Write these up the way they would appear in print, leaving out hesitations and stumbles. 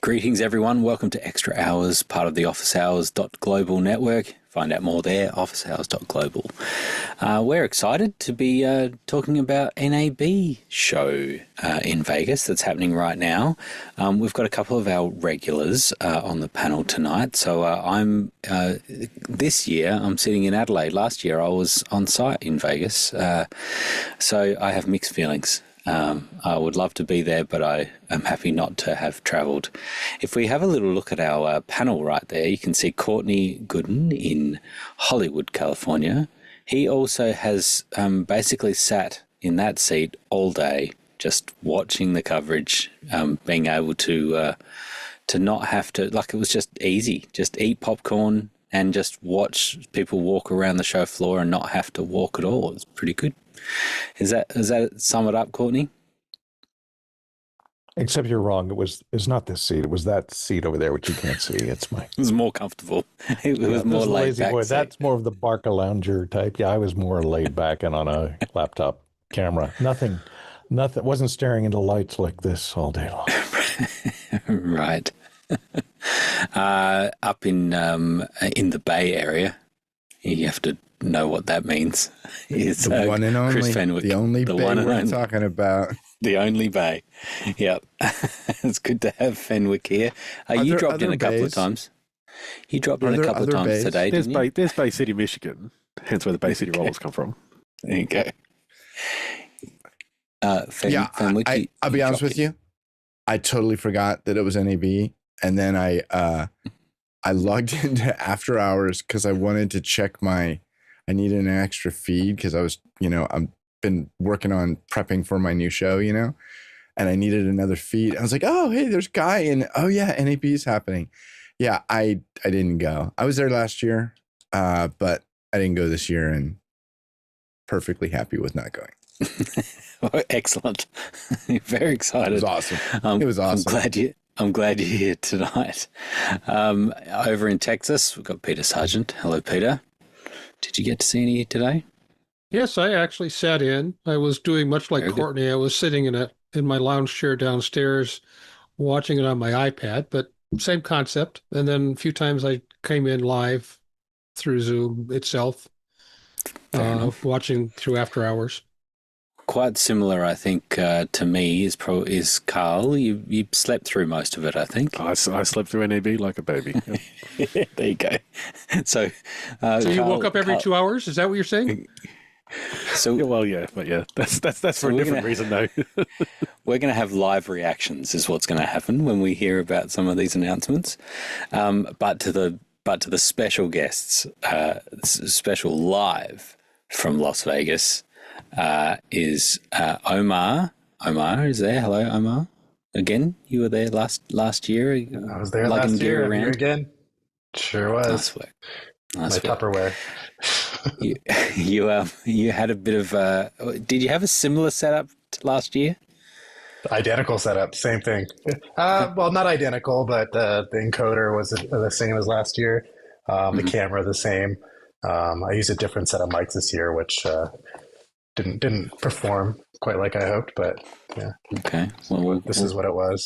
Greetings, everyone. Welcome to Extra Hours, part of the Office Hours Global network. Find out more there, officehours.global. We're excited to be talking about NAB show in Vegas that's happening right now. We've got a couple of our regulars on the panel tonight. So this year, I'm sitting in Adelaide. Last year, I was on site in Vegas. So I have mixed feelings. I would love to be there, but I am happy not to have travelled. If we have a little look at our panel right there, you can see Courtney Gooden in Hollywood, California. He also has basically sat in that seat all day, just watching the coverage, being able to not have to, like, it was just easy, just eat popcorn and just watch people walk around the show floor and not have to walk at all. It's pretty good. Does that sum it up, Courtney? Except you're wrong. It's not this seat. It was that seat over there, which you can't see. It's my. It was more comfortable. It was more laid back. That's more of the Barca lounger type. Yeah, I was more laid back and on a laptop camera. Nothing. Wasn't staring into lights like this all day long. Right. Up in the Bay Area, you have to know what that means. Is the one and only Chris Fenwick, the only Bay we're talking about. The only Bay. Yep. It's good to have Fenwick here. You dropped in a couple of times. You dropped in a couple of times today, didn't you? There's Bay City, Michigan, hence where the Bay City Rollers come from. There you go. Fenwick, I'll be honest with you. I totally forgot that it was NAB, and then I logged into After Hours because I wanted to check I needed an extra feed because I was, I've been working on prepping for my new show, and I needed another feed. I was like, oh, hey, there's Guy, and oh yeah, NAB is happening. Yeah, I didn't go. I was there last year, but I didn't go this year, and perfectly happy with not going. Oh, excellent. Very excited. It was awesome. It was awesome. I'm glad you're here tonight. Over in Texas, we've got Peter Sargent. Hello, Peter. Did you get to see any today? Yes, I actually sat in. I was doing much like Very Courtney. I was sitting in my lounge chair downstairs, watching it on my iPad, but same concept. And then a few times I came in live through Zoom itself, watching through After Hours. Quite similar, I think, to me is Carl. You slept through most of it, I think. I slept through NAB like a baby. There you go. So you woke up every 2 hours? Is that what you're saying? So well, yeah, but yeah, that's for a different reason, though. We're going to have live reactions, is what's going to happen when we hear about some of these announcements. But to the special guests, special live from Las Vegas. Is Omar. Omar is there. Hello, Omar. Again, you were there last year. I was there last year. Here again. Sure was. Nice work. Nice work. Tupperware. You had a bit of. Did you have a similar setup to last year? Identical setup, same thing. Well, not identical, but the encoder was the same as last year. The camera the same. I used a different set of mics this year, which. Didn't perform quite like I hoped, but yeah. Okay. Well, this is what it was.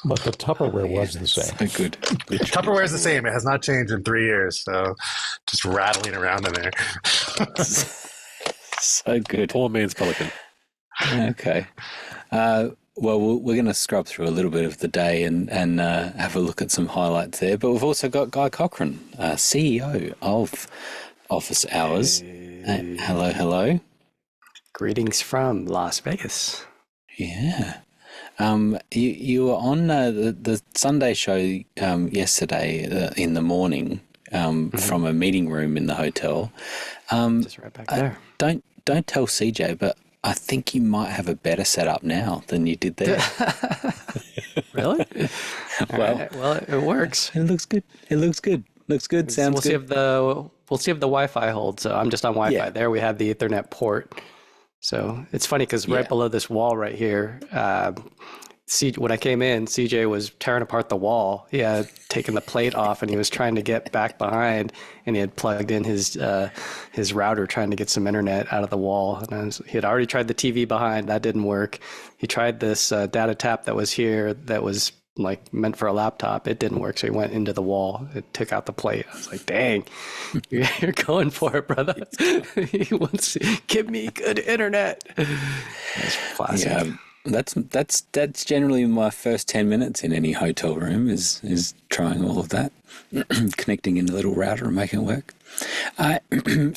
But the Tupperware was the same. So good. Tupperware is the same. It has not changed in 3 years. So just rattling around in there. So good. Poor man's pelican. Okay. Well, we're going to scrub through a little bit of the day and have a look at some highlights there. But we've also got Guy Cochran, CEO of Office Hours. Hello. Greetings from Las Vegas. Yeah. You were on the Sunday show yesterday in the morning from a meeting room in the hotel. Just right back there. Don't tell CJ, but I think you might have a better setup now than you did there. Really? Well, right. Well, it works. It looks good. Sounds good. We'll see if the Wi-Fi holds. So I'm just on Wi-Fi. Yeah. There we have the Ethernet port. So it's funny because right below this wall right here, when I came in, CJ was tearing apart the wall. He had taken the plate off and he was trying to get back behind, and he had plugged in his router trying to get some internet out of the wall. And he had already tried the TV behind. That didn't work. He tried this data tap that was here that was like meant for a laptop, it didn't work. So he went into the wall. It took out the plate. I was like, dang, you're going for it, brother. He wants to give me good internet. That's classic. Yeah, that's generally my first 10 minutes in any hotel room is trying all of that, connecting in the little router and making it work.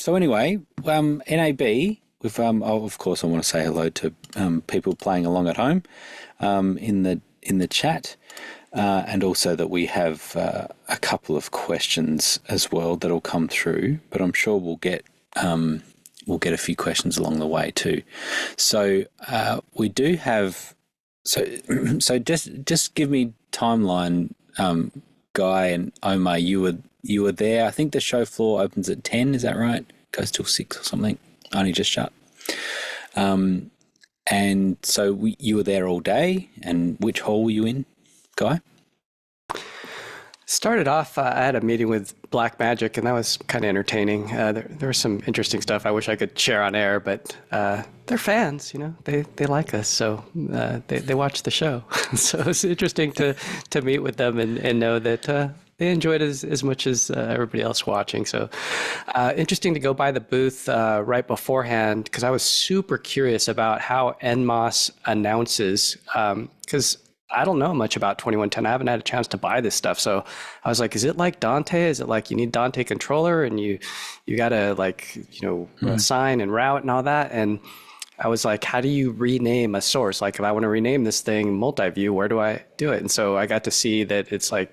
So anyway, NAB. With of course, I want to say hello to people playing along at home in the chat, and also that we have a couple of questions as well that'll come through. But I'm sure we'll get a few questions along the way too. So we do have. So just give me timeline, Guy and Omar. You were there. I think the show floor opens at 10. Is that right? Goes till 6 or something. Only just shut. And so you were there all day. And which hall were you in, Guy? Started off, I had a meeting with Black Magic, and that was kind of entertaining. There was some interesting stuff I wish I could share on air, but they're fans, they like us, so they watch the show. So it's interesting to meet with them and know that they enjoyed it as much as everybody else watching. So interesting to go by the booth right beforehand, because I was super curious about how NMOS announces, because I don't know much about 2110. I haven't had a chance to buy this stuff. So I was like, is it like Dante? Is it like you need Dante controller and you got to assign and route and all that? And I was like, how do you rename a source? Like if I want to rename this thing multi-view, where do I do it? And so I got to see that it's like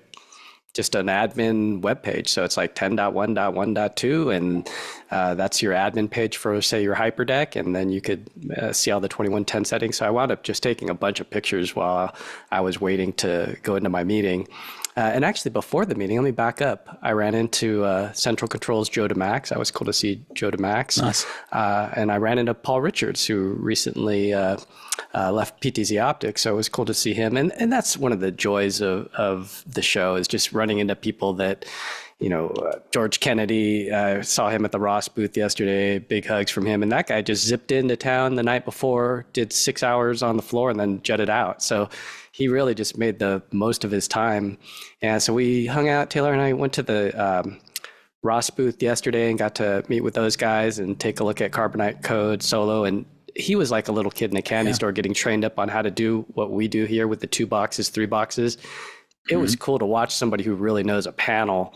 just an admin web page. So it's like 10.1.1.2, and that's your admin page for, say, your hyperdeck, and then you could see all the 2110 settings. So I wound up just taking a bunch of pictures while I was waiting to go into my meeting. And actually, before the meeting, let me back up. I ran into Central Control's Joe DeMax. That was cool to see Joe DeMax. Nice. And I ran into Paul Richards, who recently left PTZ Optics. So it was cool to see him. And that's one of the joys of the show, is just running into people that, George Kennedy, saw him at the Ross booth yesterday, big hugs from him. And that guy just zipped into town the night before, did 6 hours on the floor, and then jetted out. So he really just made the most of his time. And so we hung out. Taylor and I went to the Ross booth yesterday and got to meet with those guys and take a look at Carbonite Code Solo. And he was like a little kid in a candy store getting trained up on how to do what we do here with the 2 boxes, 3 boxes. It was cool to watch somebody who really knows a panel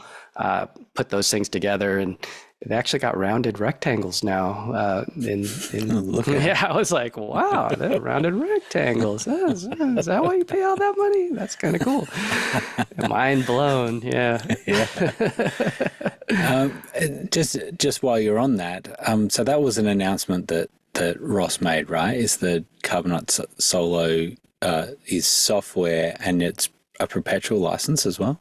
put those things together, and they actually got rounded rectangles now. I was like, wow, they're rounded rectangles. Is that why you pay all that money? That's kind of cool. Mind blown. Yeah. Just while you're on that, so that was an announcement that Ross made, right? Is the Carbonite Solo is software and it's a perpetual license as well?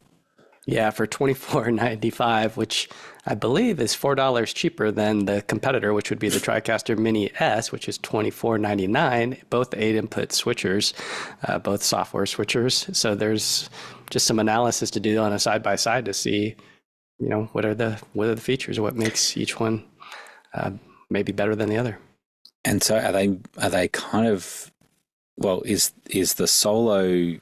Yeah, for $24.95, which I believe is $4 cheaper than the competitor, which would be the TriCaster Mini S, which is $24.99. Both 8-input switchers, both software switchers. So there's just some analysis to do on a side by side to see, what are the features, what makes each one maybe better than the other. And so are they kind of, well, is the Solo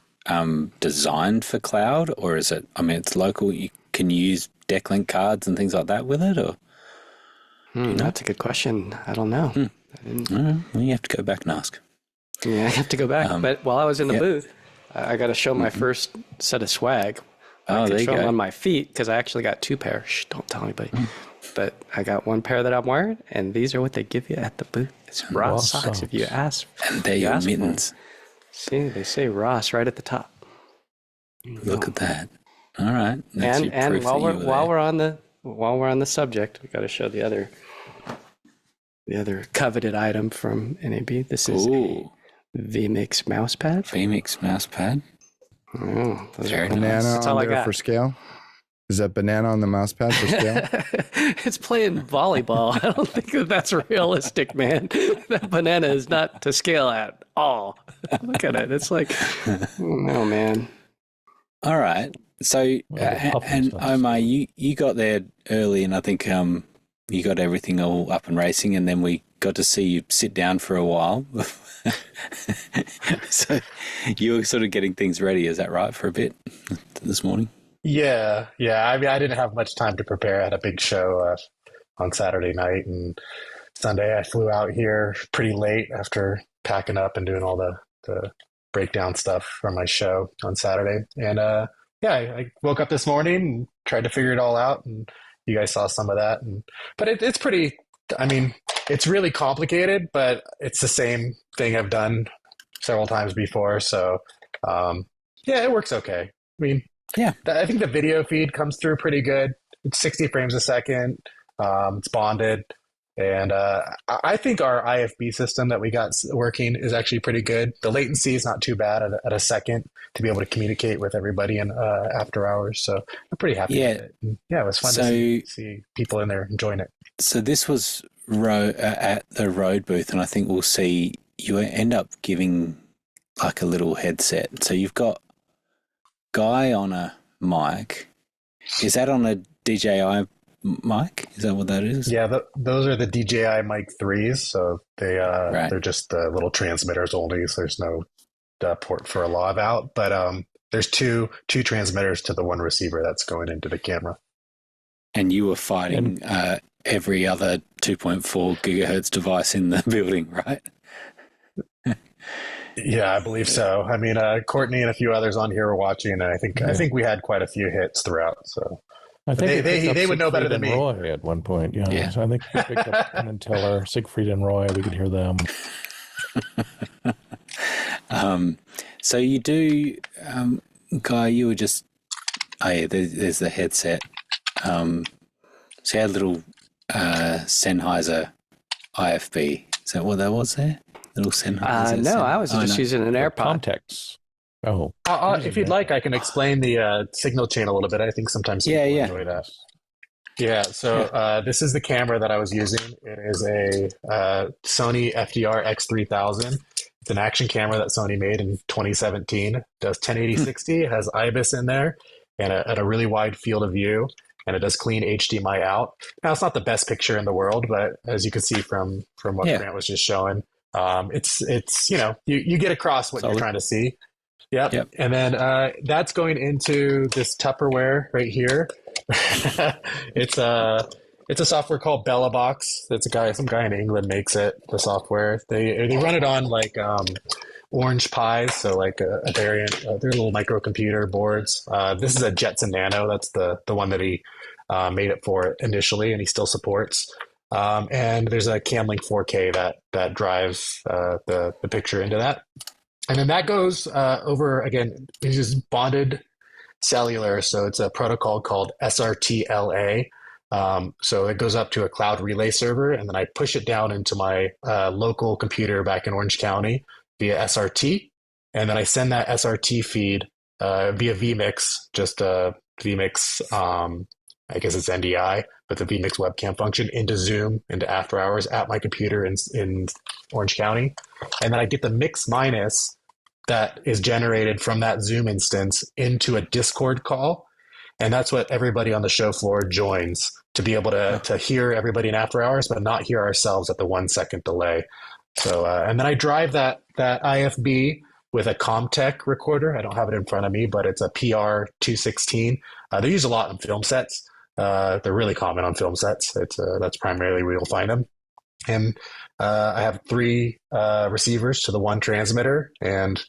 designed for cloud, or is it, it's local, you can use Decklink cards and things like that with it, or that's a good question. I don't know. Well, you have to go back and ask. Yeah, I have to go back. But while I was in the booth, I got to show my first set of swag. I could show them on my feet, because I actually got 2 pairs. Shh, don't tell anybody. But I got 1 pair that I'm wearing, and these are what they give you at the booth. It's Ross socks if you ask. And they're your mittens. See, they say Ross right at the top. Look at that. All right. And while we're on the subject, we got to show the other coveted item from NAB. This is a vMix mousepad. vMix mousepad. Oh, very banana nice. That's all on I there got. For scale. Is that banana on the mousepad for scale? It's playing volleyball. I don't think that's realistic, man. That banana is not to scale at all. Look at it. It's like, oh man. All right. So, and Omar, you got there early, and I think you got everything all up and racing, and then we got to see you sit down for a while. So you were sort of getting things ready, is that right, for a bit this morning? Yeah. I mean, I didn't have much time to prepare. I had a big show on Saturday night, and Sunday I flew out here pretty late after packing up and doing all the breakdown stuff for my show on Saturday. And I woke up this morning and tried to figure it all out, and you guys saw some of that. But it's pretty. I mean, it's really complicated, but it's the same thing I've done several times before. So, it works okay. I mean, I think the video feed comes through pretty good. It's 60 frames a second. It's bonded. And I think our IFB system that we got working is actually pretty good. The latency is not too bad at a second to be able to communicate with everybody in after hours. So I'm pretty happy with it. And it was fun to see people in there enjoying it. So this was at the Rode booth, and I think we'll see you end up giving like a little headset. So you've got Guy on a mic. Is that on a DJI mic? Is that what that is? Yeah, those are the DJI Mic 3s. So they're just little transmitters only. So there's no port for a lav out. But there's two transmitters to the one receiver that's going into the camera. And you were fighting every other 2.4 gigahertz device in the building, right? Yeah, I believe so. I mean, Courtney and a few others on here were watching, and I think we had quite a few hits throughout. So I think they would know better than me. Roy at one point, yeah. So I think we picked up Penn and Teller, Siegfried and Roy. We could hear them. So you do, Guy. You were just there's the headset. So you had a little Sennheiser IFB. Is that what that was there? Little Sennheiser? No, I was just using an AirPod. Context. Oh. If you'd like, I can explain the signal chain a little bit. I think sometimes people enjoy that. Yeah, so this is the camera that I was using. It is a Sony FDR X3000. It's an action camera that Sony made in 2017. It does 1080-60. It has IBIS in there and a really wide field of view. And it does clean HDMI out. Now, it's not the best picture in the world, but as you can see from what Grant was just showing, it's you get across what you're trying to see. Yep. And then that's going into this Tupperware right here. It's a software called BellaBox. Some guy in England makes it. The software they run it on like Orange Pis, so like a variant. They're little microcomputer boards. This is a Jetson Nano. That's the one that he made it for initially, and he still supports. And there's a Camlink 4K that drives the picture into that. And then that goes over, again, it's just bonded cellular. So it's a protocol called SRTLA. So it goes up to a cloud relay server, and then I push it down into my local computer back in Orange County via SRT. And then I send that SRT feed via vMix, just a vMix, I guess it's NDI, but the vMix webcam function into Zoom, into After Hours at my computer in Orange County. And then I get the mix minus that is generated from that Zoom instance into a Discord call. And that's what everybody on the show floor joins to be able to hear everybody in After Hours, but not hear ourselves at the 1 second delay. So, and then I drive that IFB with a Comtech recorder. I don't have it in front of me, but it's a PR216. They use a lot in film sets. They're really common on film sets. That's primarily where you'll find them. And I have 3 receivers to the 1 transmitter. And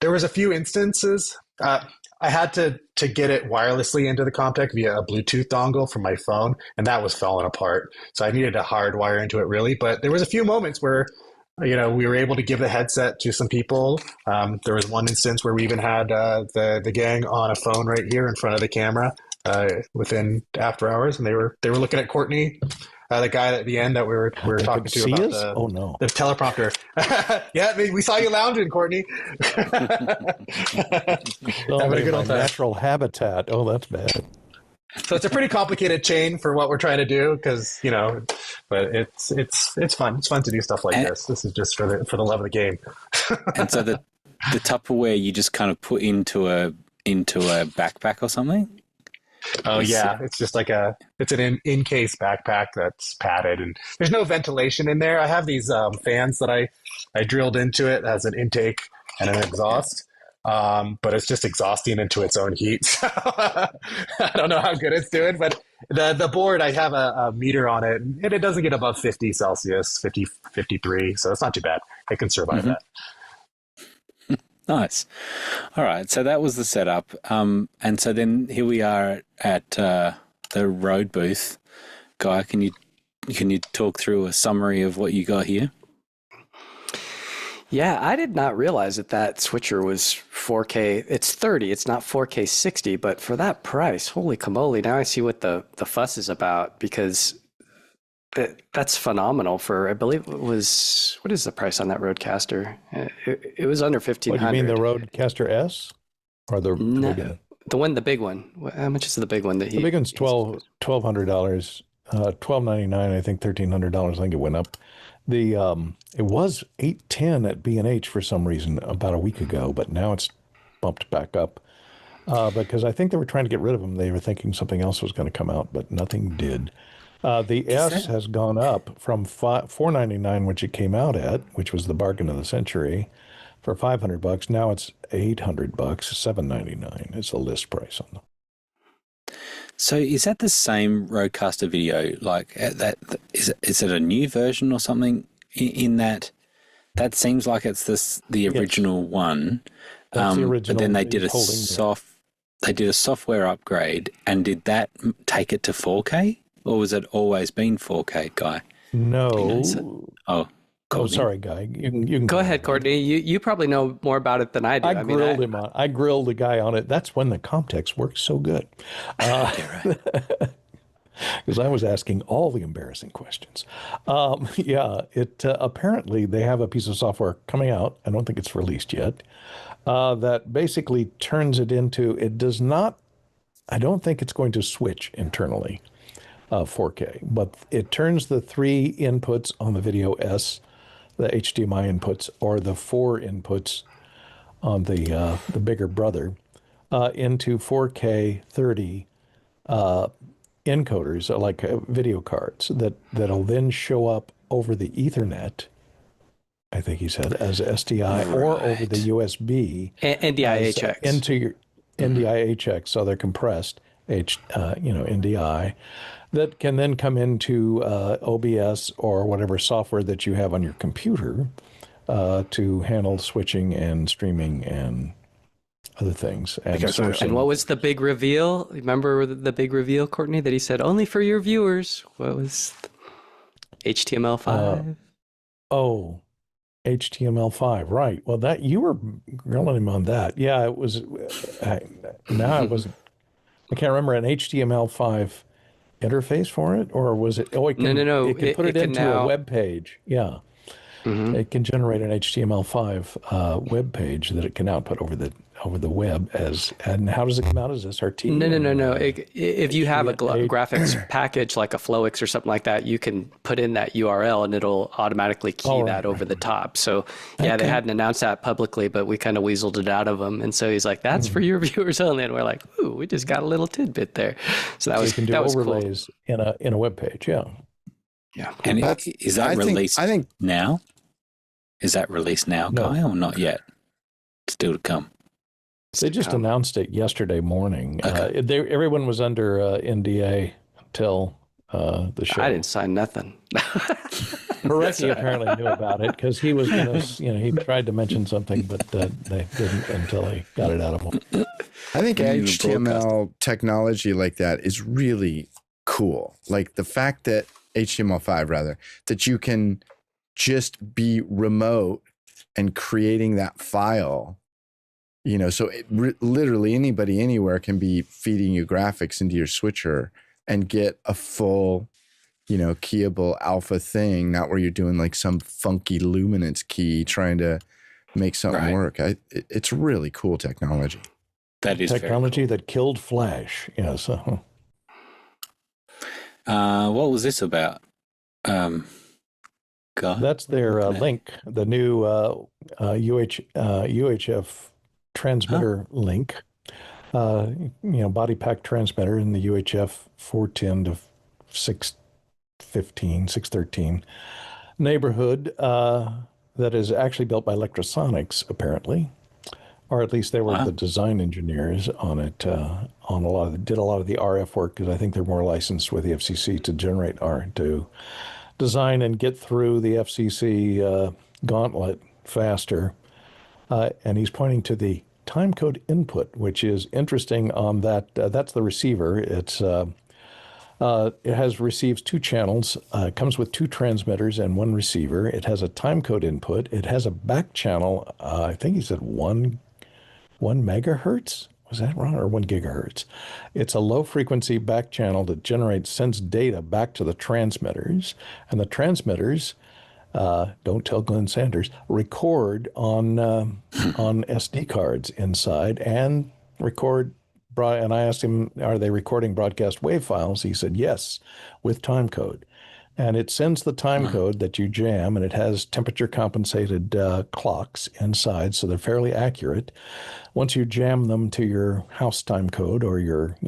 there was a few instances. I had to get it wirelessly into the Comtech via a Bluetooth dongle from my phone, and that was falling apart. So I needed to hardwire into it really. But there was a few moments where, we were able to give the headset to some people. There was one instance where we even had the gang on a phone right here in front of the camera within After Hours, and they were looking at Courtney, the guy at the end that we were talking to about the teleprompter. Yeah, we saw you lounging, Courtney. Having a good old time. Natural habitat. Oh, that's bad. So it's a pretty complicated chain for what we're trying to do, because but it's fun. It's fun to do stuff like this. This is just for the love of the game. And so the Tupperware you just kind of put into a backpack or something. Oh yeah, it's just like it's an in-case backpack that's padded, and there's no ventilation in there. I have these fans that I drilled into it as an intake and an exhaust, but it's just exhausting into its own heat. So I don't know how good it's doing, but the board, I have a meter on it, and it doesn't get above 50 Celsius, 50, 53, so it's not too bad. It can survive that. Nice. All right. So that was the setup. And so then here we are at the road booth. Guy, can you talk through a summary of what you got here? Yeah, I did not realize that switcher was 4K. It's 30. It's not 4K 60, but for that price, holy camole! Now I see what the fuss is about, because that's phenomenal for, I believe it was, what is the price on that Rodecaster? It was under 1,500. What, you mean the Rodecaster S or the big one? The big one. How much is the big one? The big one's $1,200, $1,299. I think $1,300. I think it went up. It was $810 at B&H for some reason about a week ago, but now it's bumped back up because I think they were trying to get rid of them. They were thinking something else was going to come out, but nothing did. The S has gone up from $499, which it came out at, which was the bargain of the century, for $500. Now it's $800, $799. It's the list price on them. So is that the same Rodecaster video? Like that? Is it a new version or something? In that seems like it's the original one. That's the original. But then they did a software upgrade, and did that take it to 4K? Or was it always been 4K, Guy? No. Courtney. Sorry, Guy. You can go ahead, Courtney. You probably know more about it than I do. I grilled the guy on it. That's when the Comtex works so good. Because I was asking all the embarrassing questions. Apparently they have a piece of software coming out. I don't think it's released yet. That basically turns it into. It does not. I don't think it's going to switch internally. 4K, but it turns the 3 inputs on the Video S, the HDMI inputs, or the 4 inputs on the bigger brother, into 4K 30 encoders, like video cards that'll then show up over the Ethernet. I think he said as SDI or over the USB NDI-HX into your NDI-HX, so they're compressed NDI. That can then come into OBS or whatever software that you have on your computer to handle switching and streaming and other things. And what was the big reveal? Remember the big reveal, Courtney, that he said only for your viewers? What was HTML5? HTML5, right. Well, that you were grilling him on that. Yeah, it was. I can't remember an HTML5 interface for it, or was it? Oh, it can, no. It can put it into a web page. Yeah, it can generate an HTML5 web page that it can output over the web and how does it come out as SRT? No. If you have a graphics package like a Flowix or something like that, you can put in that URL and it'll automatically key that over the top. So they hadn't announced that publicly, but we kind of weaseled it out of him. And so he's like, "That's for your viewers only." And we're like, "Ooh, we just got a little tidbit there." So that was overlays cool. in a web page. Yeah. And is that released now? Is that released now, Guy, or not yet? Still to come. They just announced it yesterday morning. Okay. Everyone was under NDA until the show. I didn't sign nothing. Perecki apparently knew about it because he was going to, he tried to mention something, but they didn't until he got it out of him. I think HTML technology like that is really cool. Like the fact that HTML5 rather, that you can just be remote and creating that file. So literally anybody anywhere can be feeding you graphics into your switcher and get a full, keyable alpha thing, not where you're doing like some funky luminance key trying to make something work. It's really cool technology. That is technology that killed Flash. Yes. What was this about? That's their link, the new UHF transmitter link. body pack transmitter in the UHF 410 to 615, 613 neighborhood that is actually built by Electrosonics, apparently, or at least they were Wow. the design engineers on it. Did a lot of the RF work because I think they're more licensed with the FCC to to design and get through the FCC gauntlet faster. And he's pointing to the timecode input, which is interesting on that. That's the receiver. It receives two channels, comes with two transmitters and one receiver. It has a timecode input. It has a back channel. I think he said one megahertz. Was that wrong? Or 1 gigahertz? It's a low frequency back channel that sends data back to the transmitters. And the transmitters, don't tell Glenn Sanders, record on SD cards inside and record. And I asked him, are they recording broadcast wave files? He said, yes, with timecode. And it sends the timecode that you jam, and it has temperature compensated clocks inside, so they're fairly accurate. Once you jam them to your house timecode or your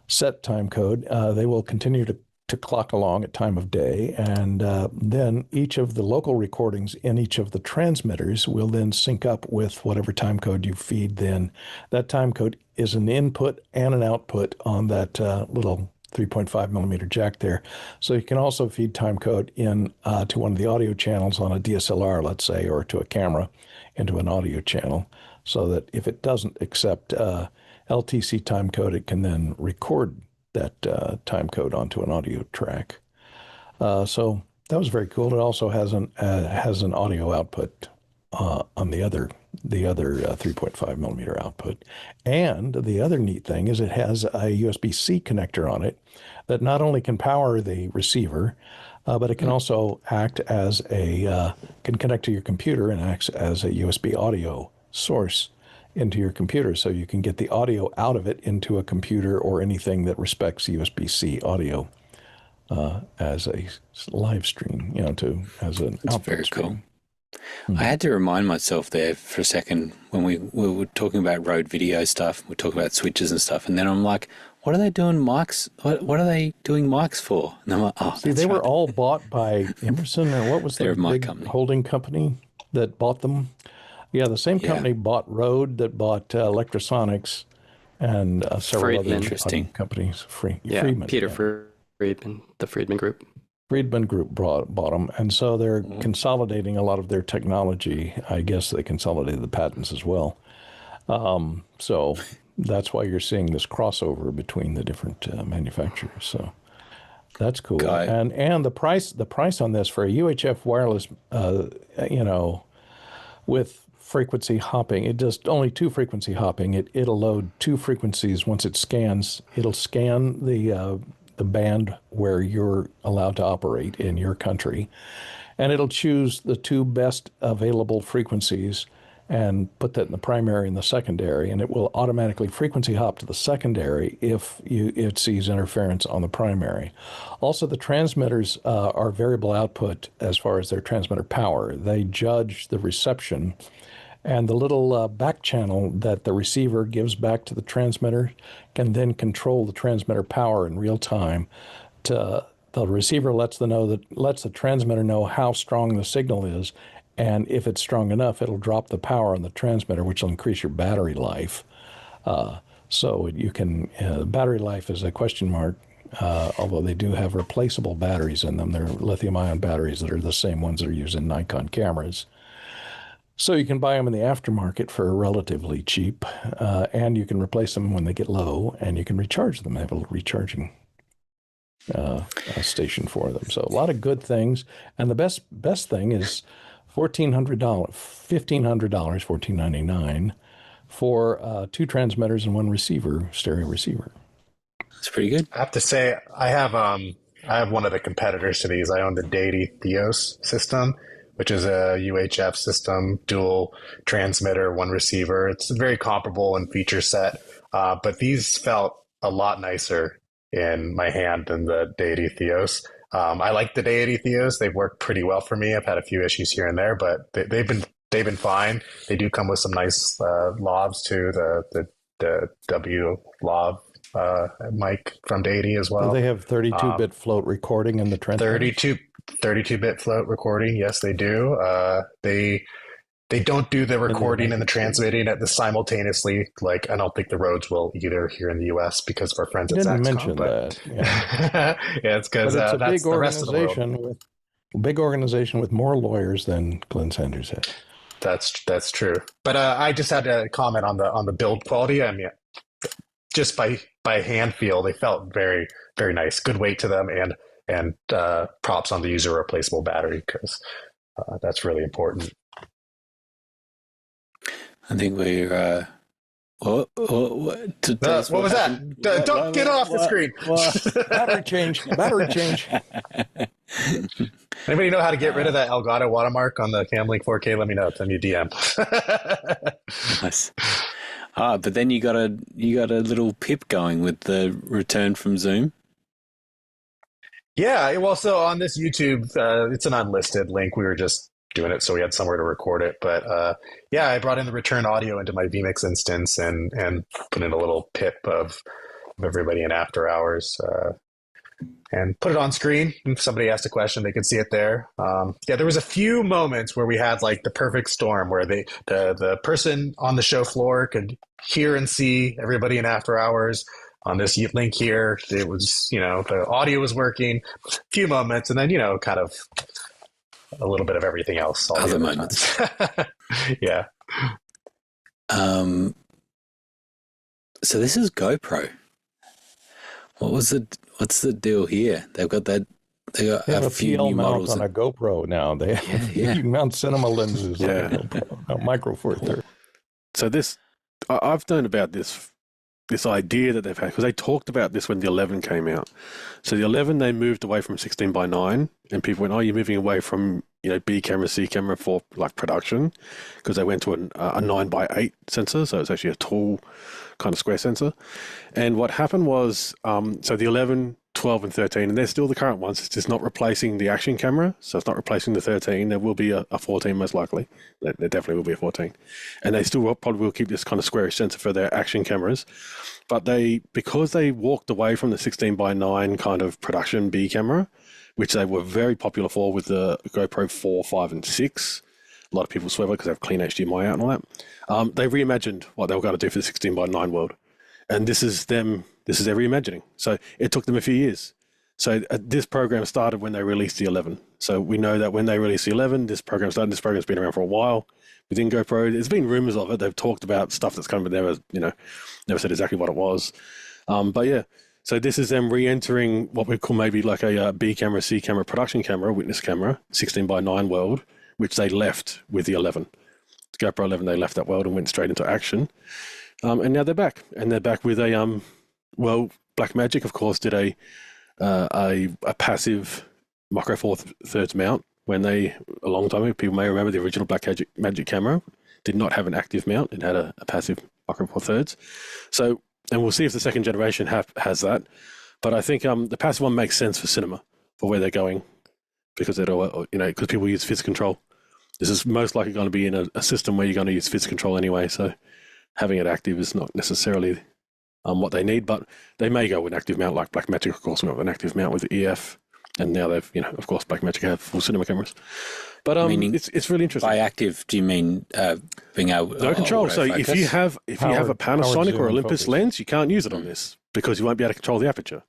set timecode, they will continue to clock along at time of day. And then each of the local recordings in each of the transmitters will then sync up with whatever timecode you feed. Then that timecode is an input and an output on that little 3.5 millimeter jack there. So you can also feed timecode in to one of the audio channels on a DSLR, let's say, or to a camera into an audio channel, so that if it doesn't accept LTC timecode, it can then record that timecode onto an audio track. So that was very cool. It also has an audio output on the other 3.5 millimeter output. And the other neat thing is it has a USB-C connector on it that not only can power the receiver, but it can also act as can connect to your computer and acts as a USB audio source into your computer, so you can get the audio out of it into a computer or anything that respects USB-C audio as a live stream, as an That's output very stream. cool. I had to remind myself there for a second when we were talking about Rode video stuff, we're talking about switches and stuff, and then I'm like, what are they doing mics? What are they doing mics for? And I'm like, oh, See, they were all bought by Emerson, or what was They're the my big company. holding company that bought them? Yeah, the same company bought Rode, that bought Electrosonics, and several other Friedman. companies. Friedman, Peter yeah. Friedman, the Friedman Group. Friedman Group bought them, and so they're consolidating a lot of their technology. I guess they consolidated the patents as well. So that's why you're seeing this crossover between the different manufacturers. So that's cool. And the price on this for a UHF wireless, with frequency hopping, it does only 2 frequency hopping. It'll load 2 frequencies once it scans. It'll scan the band where you're allowed to operate in your country, and it'll choose the 2 best available frequencies and put that in the primary and the secondary, and it will automatically frequency hop to the secondary if it sees interference on the primary. Also, the transmitters are variable output as far as their transmitter power. They judge the reception, and the little back channel that the receiver gives back to the transmitter can then control the transmitter power in real time. The receiver lets the transmitter know how strong the signal is, and if it's strong enough, it'll drop the power on the transmitter, which will increase your battery life. So you can battery life is a question mark, although they do have replaceable batteries in them. They're lithium-ion batteries that are the same ones that are used in Nikon cameras. So you can buy them in the aftermarket for relatively cheap, and you can replace them when they get low, and you can recharge them. They have a little recharging station for them. So a lot of good things, and the best thing is $1,400, $1,499 for 2 transmitters and 1 receiver, stereo receiver. It's pretty good. I have to say, I have one of the competitors to these. I own the Deity Theos system, which is a UHF system, dual transmitter, 1 receiver. It's very comparable in feature set, but these felt a lot nicer in my hand than the Deity Theos. I like the Deity Theos. They've worked pretty well for me. I've had a few issues here and there, but they've been fine. They do come with some nice lavs too. The the W Lav mic from Deity as well. Do they have 32-bit float recording in the trench? 32-bit float recording. Yes, they do. They don't do the recording and the transmitting at the simultaneously. Like, I don't think the Rhodes will either here in the U.S. because of our friends at Didn't Saxcom. mention that. Yeah, yeah, it's because it's a that's big the rest of the world. organization with more lawyers than Glenn Sanders had. That's true. But I just had to comment on the build quality. I mean, just by hand feel, they felt very, very nice. Good weight to them, and props on the user replaceable battery, because that's really important. I think we're. What was that? Don't get off the screen. Battery change. Battery change. Anybody know how to get rid of that Elgato watermark on the Camlink 4K? Let me know. Send me a DM. Nice. But then you got a little pip going with the return from Zoom. Yeah, well, so on this YouTube, it's an unlisted link. We were just doing it so we had somewhere to record it. But yeah, I brought in the return audio into my vMix instance and put in a little pip of everybody in after hours and put it on screen. If somebody asked a question, they could see it there. Yeah, there was a few moments where we had like the perfect storm where the person on the show floor could hear and see everybody in after hours. On this link here, it was, the audio was working, a few moments, and then, kind of a little bit of everything else. Other moments. Yeah. So this is GoPro. What's the deal here? They've got that. They have a few PL new mount models on a GoPro now. They you mount cinema lenses on a GoPro, a Micro Four Thirds. So I've known about this idea that they've had, because they talked about this when the 11 came out. So the 11, they moved away from 16:9, and people went, "Oh, you're moving away from B camera, C camera for like production," because they went to a 9:8 sensor, so it's actually a tall kind of square sensor. And what happened was, so the 11, 12, and 13, and they're still the current ones. It's just not replacing the action camera, so it's not replacing the 13. There will be a 14 most likely. There definitely will be a 14, and they still probably will keep this kind of squarish sensor for their action cameras. But because they walked away from the 16:9 kind of production B camera, which they were very popular for with the GoPro 4, 5, and 6. A lot of people swear because they have clean HDMI out and all that. They reimagined what they were going to do for the 16:9 world. And this is their reimagining. So it took them a few years. So this program started when they released the 11. So we know that when they released the 11, this program started. This program's been around for a while within GoPro. There's been rumors of it. They've talked about stuff that's come, but never said exactly what it was. But yeah, so this is them re-entering what we call maybe like a B camera, C camera, production camera, witness camera, 16:9 world, which they left with the 11. The GoPro 11, they left that world and went straight into action. And now they're back. And they're back with a, Blackmagic, of course, did a passive Micro Four Thirds mount when a long time ago, people may remember the original Blackmagic camera did not have an active mount. It had a passive Micro Four Thirds. So, and we'll see if the second generation has that. But I think the passive one makes sense for cinema, for where they're going, because because people use fizz control. This is most likely going to be in a system where you're going to use fizz control anyway. So having it active is not necessarily what they need, but they may go with an active mount, like Blackmagic, of course, went with an active mount with the EF, and now they've, of course, Blackmagic have full cinema cameras. But it's really interesting. By active, do you mean being able no control? So if you have a Panasonic or Olympus focus lens, you can't use it on this because you won't be able to control the aperture.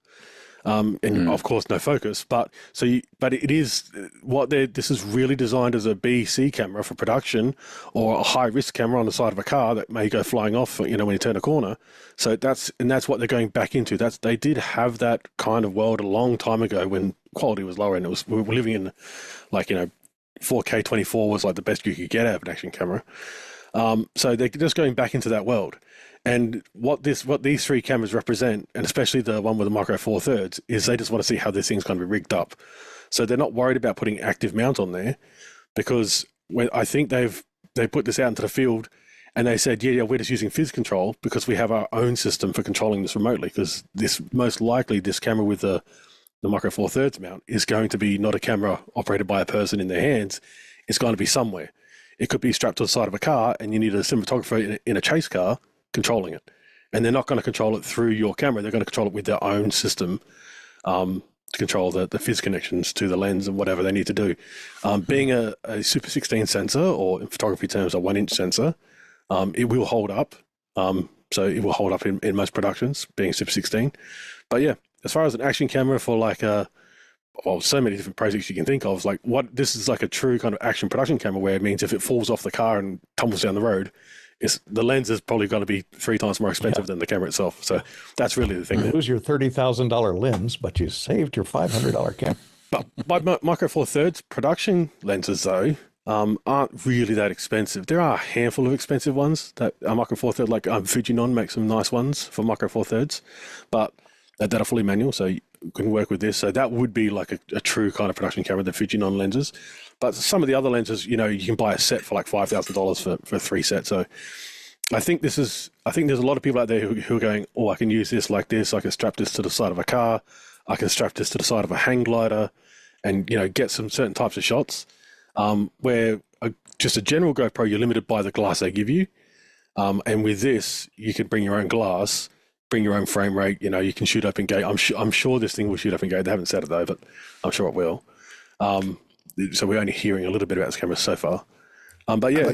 And of course, no focus. But it is this is really designed as a BC camera for production, or a high risk camera on the side of a car that may go flying off, when you turn a corner. So that's what they're going back into. They did have that kind of world a long time ago when quality was lower, and we were living in 4K 24 was like the best you could get out of an action camera. So they're just going back into that world. And what these three cameras represent, and especially the one with the Micro Four Thirds, is they just want to see how this thing's going to be rigged up. So they're not worried about putting active mount on there, because I think they put this out into the field, and they said, yeah, we're just using fizz control because we have our own system for controlling this remotely. Because this camera with the Micro Four Thirds mount is going to be not a camera operated by a person in their hands. It's going to be somewhere. It could be strapped to the side of a car, and you need a cinematographer in a chase car controlling it. and they're not going to control it through your camera. They're going to control it with their own system to control the fizz connections to the lens and whatever they need to do. Being a Super 16 sensor, or in photography terms, a 1-inch sensor, it will hold up. So it will hold up in most productions, being Super 16. But yeah, as far as an action camera for like so many different projects you can think of, like this is like a true kind of action production camera, where it means if it falls off the car and tumbles down the road, the lens is probably going to be 3 times more expensive than the camera itself. So that's really the thing. You lose your $30,000 lens, but you saved your $500 camera. But Micro Four Thirds production lenses, though, aren't really that expensive. There are a handful of expensive ones that are Micro Four Thirds, like Fujinon makes some nice ones for Micro Four Thirds, but that are fully manual, so you can work with this. So that would be like a true kind of production camera, the Fujinon lenses. But some of the other lenses, you can buy a set for like $5,000 for 3 sets. So I think there's a lot of people out there who are going, oh, I can use this like this. I can strap this to the side of a car. I can strap this to the side of a hang glider, and get some certain types of shots. Where just a general GoPro, you're limited by the glass they give you. And with this, you can bring your own glass, bring your own frame rate. You can shoot up in gate. I'm sure this thing will shoot up in gate. They haven't said it though, but I'm sure it will. So we're only hearing a little bit about this camera so far. But yeah, I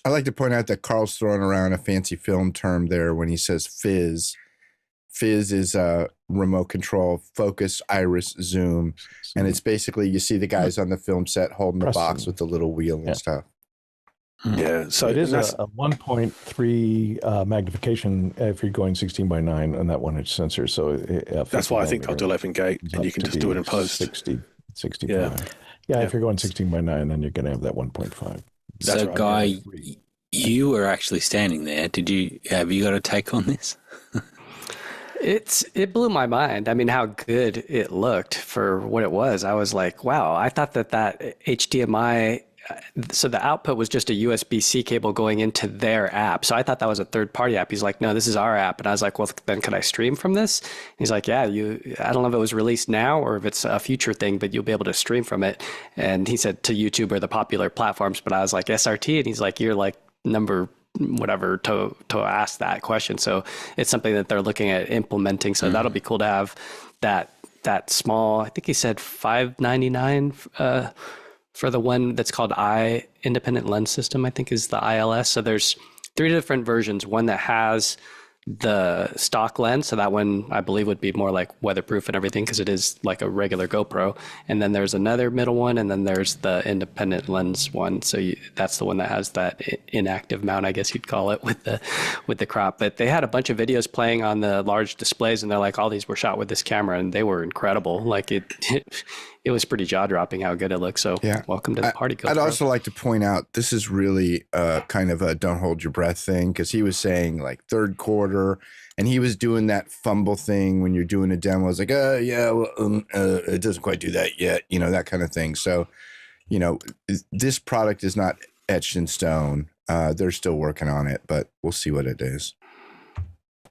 like to point out that Carl's throwing around a fancy film term there when he says fizz. Fizz is a remote control, focus, iris, zoom, and it's basically you see the guys on the film set holding the box with the little wheel and stuff. Yeah, so it is a 1.3 magnification if you're going 16:9 on that 1-inch sensor. So that's why I think I'll do 11 gate, and you can just do it in post. 65. Yeah, if you're going 16:9, then you're going to have that 1.5. So, right. Guy, you were actually standing there. Have you got a take on this? It blew my mind. I mean, how good it looked for what it was. I was like, wow, I thought that HDMI, so the output was just a USB-C cable going into their app. So I thought that was a third-party app. He's like, no, this is our app. And I was like, well, then could I stream from this? He's like, yeah, I don't know if it was released now or if it's a future thing, but you'll be able to stream from it. And he said to YouTube or the popular platforms, but I was like, SRT? And he's like, you're like number whatever to ask that question. So it's something that they're looking at implementing. So that'll be cool to have that small, I think he said $599 for the one that's called Independent Lens System, I think is the ILS. So there's 3 different versions. One that has the stock lens, so that one I believe would be more like weatherproof and everything because it is like a regular GoPro. And then there's another middle one, and then there's the independent lens one. So that's the one that has that inactive mount, I guess you'd call it, with the crop. But they had a bunch of videos playing on the large displays, and they're like, all these were shot with this camera, and they were incredible. Like it was pretty jaw-dropping how good it looks. So welcome to the party, GoPro. I'd also like to point out, this is really kind of a don't hold your breath thing, because he was saying like third quarter, and he was doing that fumble thing when you're doing a demo. It's like, it doesn't quite do that yet, that kind of thing. So, this product is not etched in stone. They're still working on it, but we'll see what it is.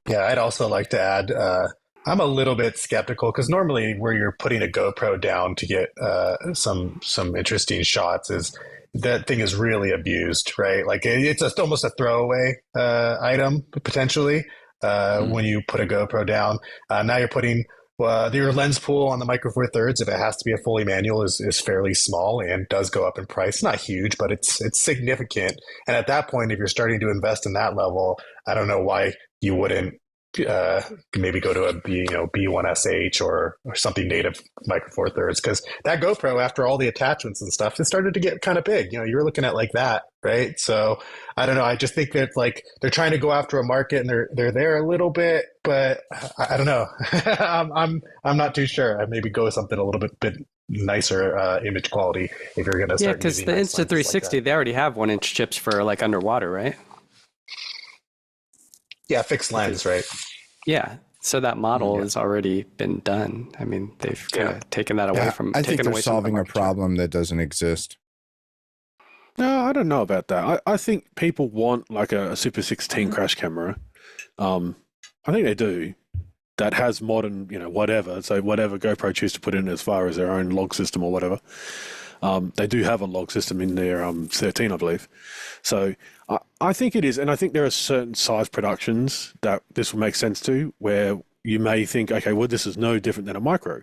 Yeah, I'd also like to add, I'm a little bit skeptical because normally where you're putting a GoPro down to get some interesting shots is that thing is really abused, right? Like it's almost a throwaway item potentially when you put a GoPro down. Now you're putting your lens pool on the Micro Four Thirds, if it has to be a fully manual, is fairly small and does go up in price. Not huge, but it's significant. And at that point, if you're starting to invest in that level, I don't know why you wouldn't maybe go to a B1SH or something native Micro Four Thirds, because that GoPro, after all the attachments and stuff, it started to get kind of big. You're looking at like that, right? So I don't know. I just think that like they're trying to go after a market and they're there a little bit, but I don't know. I'm not too sure. I maybe go with something a little bit nicer image quality if you're going to start. Yeah, because the Insta360 they already have 1-inch chips for like underwater, right? Yeah, fixed lens, right? Yeah. So that model has already been done. I mean, they've kind of taken that away from. I think they're solving a problem that doesn't exist. No, I don't know about that. I think people want like a Super 16 crash camera. I think they do. That has modern, whatever. So whatever GoPro choose to put in as far as their own log system or whatever. They do have a log system in their 13, I believe. So I think it is, and I think there are certain size productions that this will make sense to, where you may think, okay, well, this is no different than a micro.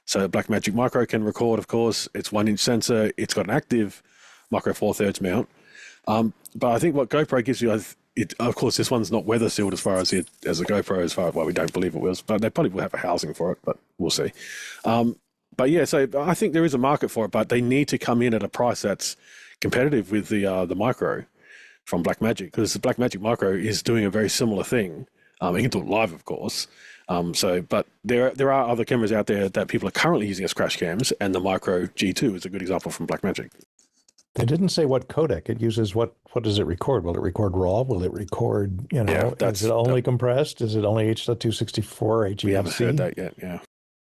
So Blackmagic Micro can record, of course. It's 1-inch sensor. It's got an active micro 4/3 mount. But I think what GoPro gives you, of course, this one's not weather sealed as far as a GoPro, well, we don't believe it was, but they probably will have a housing for it, but we'll see. But yeah, so I think there is a market for it, but they need to come in at a price that's competitive with the Micro from Blackmagic, because the Blackmagic Micro is doing a very similar thing. You can do it live, of course. But there are other cameras out there that people are currently using as crash cams, and the Micro G2 is a good example from Blackmagic. They didn't say what codec it uses. What does it record? Will it record RAW? Will it record, is it only compressed? Is it only H.264 HEMC? We haven't heard that yet, yeah.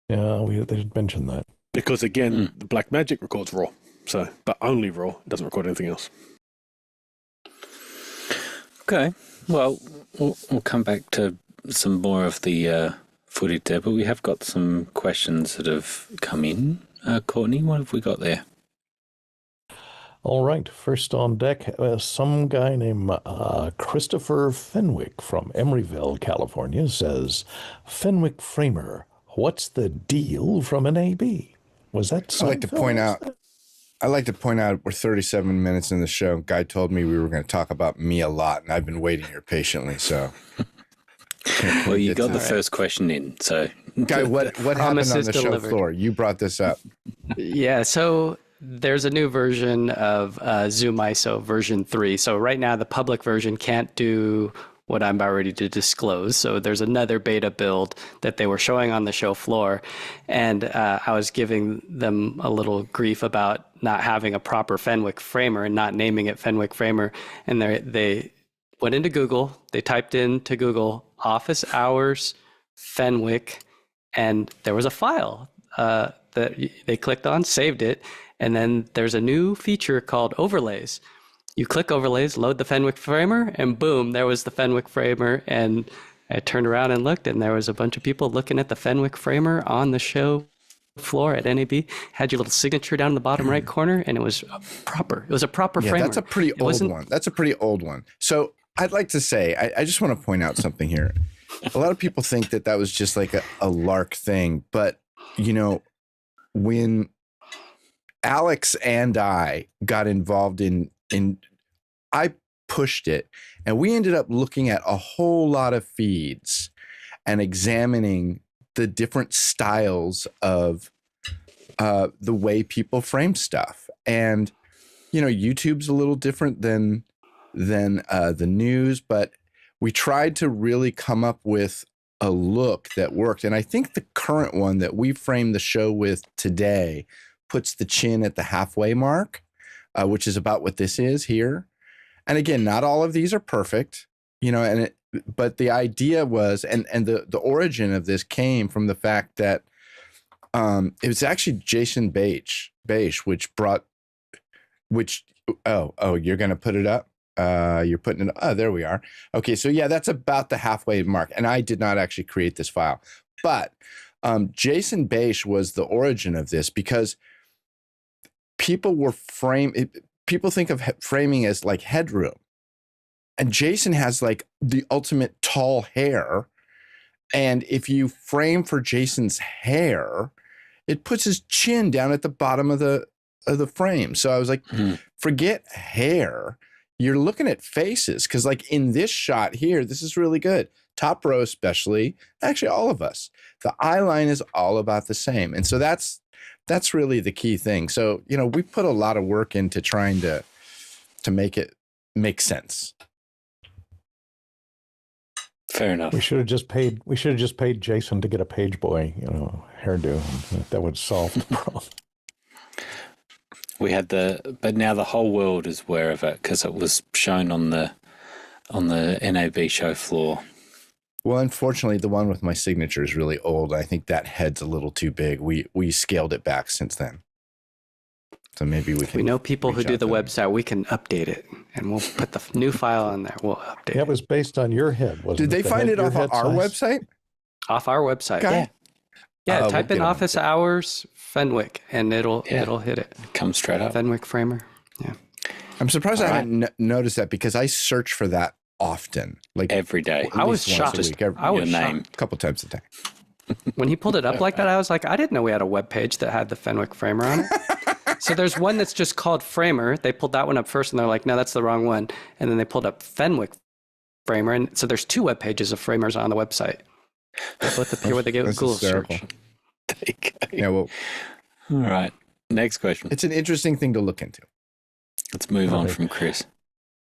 Yeah, they did mention that. Because again, the Blackmagic records RAW, but only RAW. It doesn't record anything else. Okay, well, we'll come back to some more of the footage there, but we have got some questions that have come in. Courtney, what have we got there? All right, first on deck, some guy named Christopher Fenwick from Emeryville, California says, Fenwick Framer, what's the deal from an AB? Was that I'd like to point out we're 37 minutes in the show. Guy told me we were going to talk about me a lot, and I've been waiting here patiently, so. Well, you got the first question in, so. Guy, what happened on the show floor? You brought this up. Yeah, so there's a new version of Zoom ISO version 3. So right now the public version can't do what I'm about ready to disclose. So there's another beta build that they were showing on the show floor. And I was giving them a little grief about not having a proper Fenwick framer and not naming it Fenwick framer. And they went into Google, they typed into Google office hours Fenwick, and there was a file that they clicked on, saved it. And then there's a new feature called overlays. You click overlays, load the Fenwick framer, and boom, there was the Fenwick framer. And I turned around and looked, and there was a bunch of people looking at the Fenwick framer on the show floor at NAB. Had your little signature down in the bottom right corner, and it was proper. It was a proper framer. That's a pretty old one. That's a pretty old one. So I'd like to say, I just want to point out something here. A lot of people think that was just like a lark thing, but when Alex and I got involved in I pushed it, and we ended up looking at a whole lot of feeds and examining the different styles of the way people frame stuff. And YouTube's a little different than the news, but we tried to really come up with a look that worked. And I think the current one that we framed the show with today puts the chin at the halfway mark, which is about what this is here. And again, not all of these are perfect, but the idea was, and the origin of this came from the fact that it was actually Jason Bache, you're going to put it up? You're putting it, there we are. Okay, so yeah, that's about the halfway mark. And I did not actually create this file. But Jason Bache was the origin of this, because people think of framing as like headroom. And Jason has like the ultimate tall hair. And if you frame for Jason's hair, it puts his chin down at the bottom of the frame. So I was like, forget hair. You're looking at faces, because like in this shot here, this is really good. Top row especially, actually all of us. The eye line is all about the same. And so that's really the key thing. So, we put a lot of work into trying to make it make sense. Fair enough. We should have just paid Jason to get a page boy, hairdo. That would solve the problem. We had but now the whole world is aware of it because it was shown on the NAB show floor. Well, unfortunately, the one with my signature is really old. I think that head's a little too big. We scaled it back since then. So maybe we can. We know people who do the website. We can update it, and we'll put the new file on there. We'll update it. That was based on your head, wasn't it? Did they find it off of our website? Off our website, yeah. Yeah, We'll type get in 'em. office hours Fenwick, and it'll hit it. Come straight up. Fenwick framer. Yeah. I'm surprised All I haven't noticed that because I search for that often, like Every day. I was least once a shocked. week, every, I was your name. shocked. a couple times a day. When he pulled it up like that, I was like, I didn't know we had a web page that had the Fenwick framer on it. So there's one that's just called framer. They pulled that one up first, and they're like, no, that's the wrong one. And then they pulled up Fenwick framer, and so there's 2 web pages of framers on the website. They both appear with a That's Google hysterical. search. There you go. Yeah, well, All right. Next question. it's an interesting thing to look into. Let's move on Right. from Chris.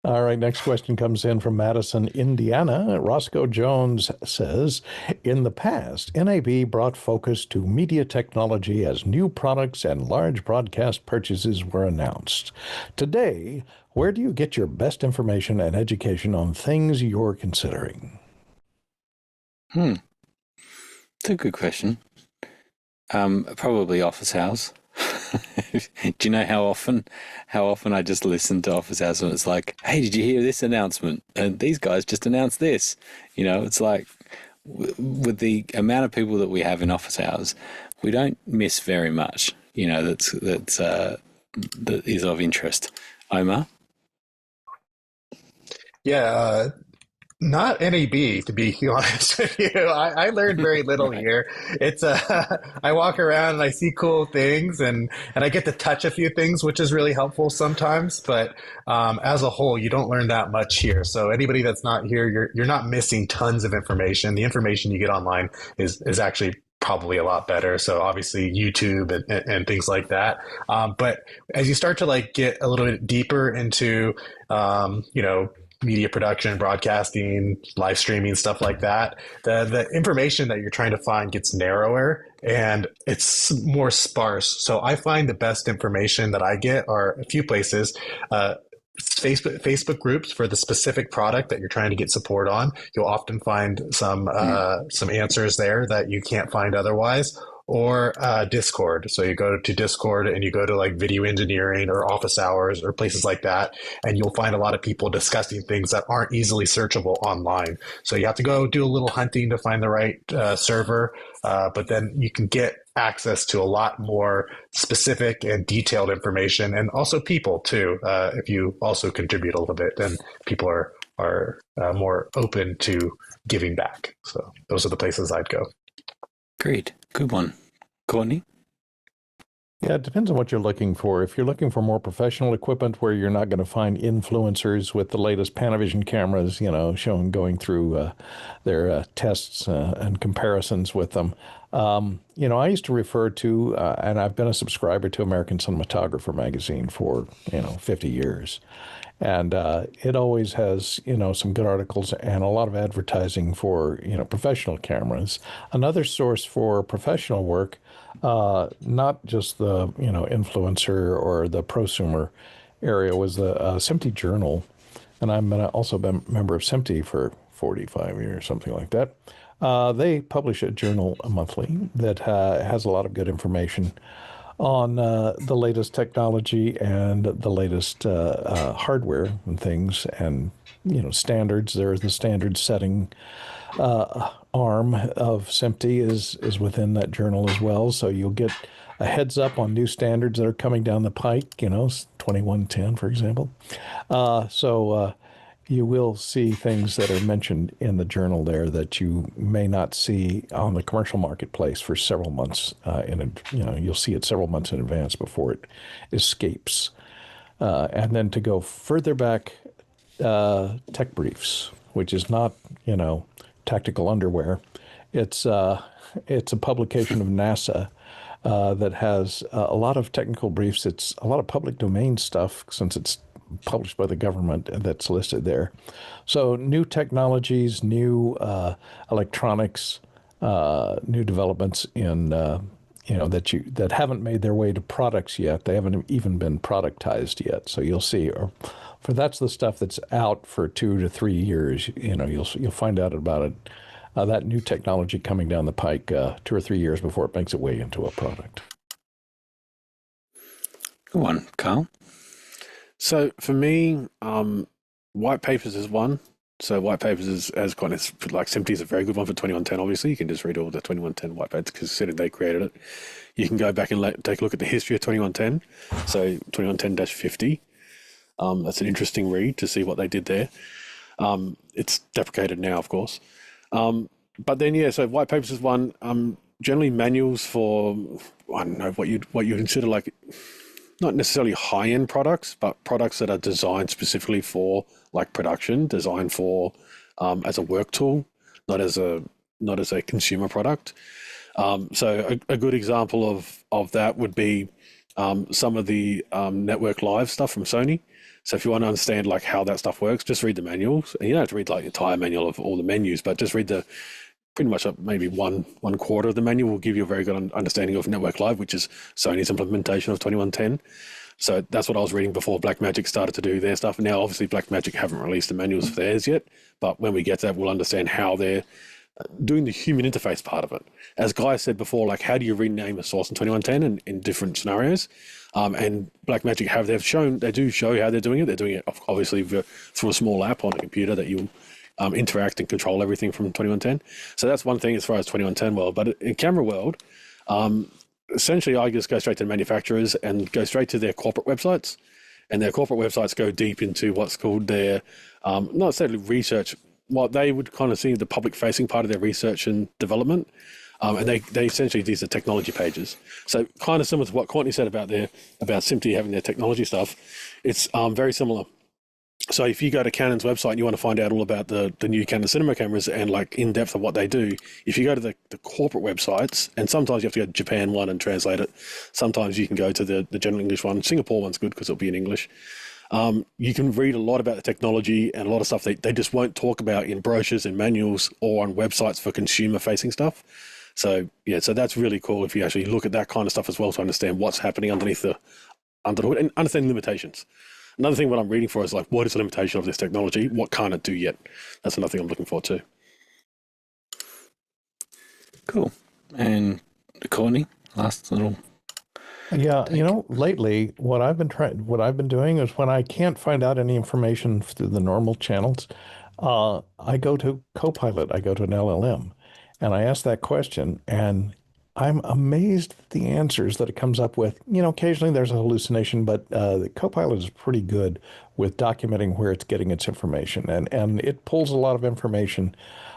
All right, next question comes in from Madison, Indiana. Roscoe Jones says, in the past, NAB brought focus to media technology as new products and large broadcast purchases were announced. Today, where do you get your best information and education on things you're considering? It's a good question. Probably Office Hours. Do you know how often I just listen to Office Hours and it's like, hey, did you hear this announcement? And these guys just announced this. You know, it's like with the amount of people that we have in Office Hours, we don't miss very much. You know, that is of interest. Omar? Yeah, not NAB, to be honest with you. I learned very little here. It's I walk around and I see cool things, and I get to touch a few things, which is really helpful sometimes. But as a whole, you don't learn that much here. So anybody that's not here, you're not missing tons of information. The information you get online is actually probably a lot better. So obviously YouTube and things like that. But as you start to like get a little bit deeper into media production, broadcasting, live streaming, stuff like that, the information that you're trying to find gets narrower and it's more sparse. So I find the best information that I get are a few places. Facebook groups for the specific product that you're trying to get support on. You'll often find some answers there that you can't find otherwise. Or Discord. So you go to Discord and you go to like video engineering or office hours or places like that, and you'll find a lot of people discussing things that aren't easily searchable online. So you have to go do a little hunting to find the right server, but then you can get access to a lot more specific and detailed information, and also people too. If you also contribute a little bit, then people are more open to giving back. So those are the places I'd go. Great. Good one. Courtney? Yeah, it depends on what you're looking for. If you're looking for more professional equipment where you're not going to find influencers with the latest Panavision cameras, going through their tests and comparisons with them. I used to refer to, and I've been a subscriber to American Cinematographer magazine for, 50 years. And it always has, some good articles and a lot of advertising for, professional cameras. Another source for professional work, not just the, influencer or the prosumer area, was the SMPTE Journal. And I'm also been a member of SMPTE for 45 years, something like that. They publish a journal monthly that has a lot of good information on the latest technology and the latest hardware and things, and standards. There's the standard setting arm of SMPTE is within that journal as well. So you'll get a heads up on new standards that are coming down the pike. 2110, for example. You will see things that are mentioned in the journal there that you may not see on the commercial marketplace for several months. You'll see it several months in advance before it escapes. And then to go further back, Tech Briefs, which is not, tactical underwear. It's a publication of NASA that has a lot of technical briefs. It's a lot of public domain stuff since it's published by the government that's listed there. So new technologies, new electronics, new developments in that haven't made their way to products yet. They haven't even been productized yet. So you'll see, for that's the stuff that's out for 2 to 3 years. You'll find out about it. That new technology coming down the pike 2 or 3 years before it makes its way into a product. Good one, Carl. So for me, white papers is one. So white papers has got its, like SMPTE is a very good one for 2110. Obviously, you can just read all the 2110 white papers because they created it. You can go back and take a look at the history of 2110. So 2110-50. That's an interesting read to see what they did there. It's deprecated now, of course. But then, so white papers is one. Generally manuals for, I don't know, what you consider like, not necessarily high-end products, but products that are designed specifically for like production, designed for as a work tool, not as a consumer product. So a good example of that would be some of the Network Live stuff from Sony. So if you want to understand like how that stuff works, just read the manuals. And you don't have to read like the entire manual of all the menus, but just read pretty much maybe one quarter of the manual will give you a very good understanding of Network Live, which is Sony's implementation of 2110. So that's what I was reading before Blackmagic started to do their stuff. And now obviously Blackmagic haven't released the manuals for theirs yet, but when we get to that, we'll understand how they're doing the human interface part of it. As Guy said before, like how do you rename a source in 2110 in different scenarios? And Blackmagic they do show how they're doing it. They're doing it obviously through a small app on a computer that you interact and control everything from 2110. So that's one thing as far as 2110 world. But in camera world, essentially I just go straight to the manufacturers and go straight to their corporate websites. And their corporate websites go deep into what's called their, not necessarily research, what they would kind of see the public facing part of their research and development. And they essentially, these are technology pages. So kind of similar to what Courtney said about SMPTE having their technology stuff. It's very similar. So if you go to Canon's website and you want to find out all about the new Canon cinema cameras and like in depth of what they do, if you go to the corporate websites, and sometimes you have to go to Japan one and translate it. Sometimes you can go to the general English one. Singapore one's good because it'll be in English. You can read a lot about the technology and a lot of stuff they just won't talk about in brochures and manuals or on websites for consumer facing stuff. So so that's really cool if you actually look at that kind of stuff as well to understand what's happening underneath under the hood and understand limitations. Another thing what I'm reading for is like, what is the limitation of this technology? What can't it do yet? That's another thing I'm looking for too. Cool. And Courtney, last little. Yeah, lately what I've been doing is when I can't find out any information through the normal channels, I go to Copilot, I go to an LLM, and I ask that question, and I'm amazed at the answers that it comes up with. Occasionally there's a hallucination, but the Copilot is pretty good with documenting where it's getting its information, and it pulls a lot of information,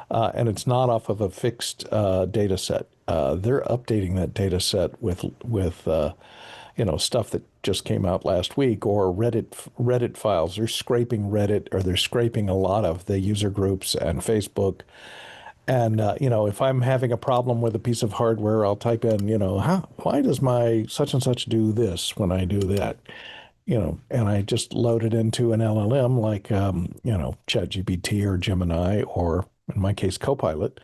and it's not off of a fixed data set. They're updating that data set with stuff that just came out last week, or Reddit files. They're scraping Reddit, or they're scraping a lot of the user groups and Facebook. And, if I'm having a problem with a piece of hardware, I'll type in, why does my such and such do this when I do that? And I just load it into an LLM like, ChatGPT or Gemini, or in my case, Copilot,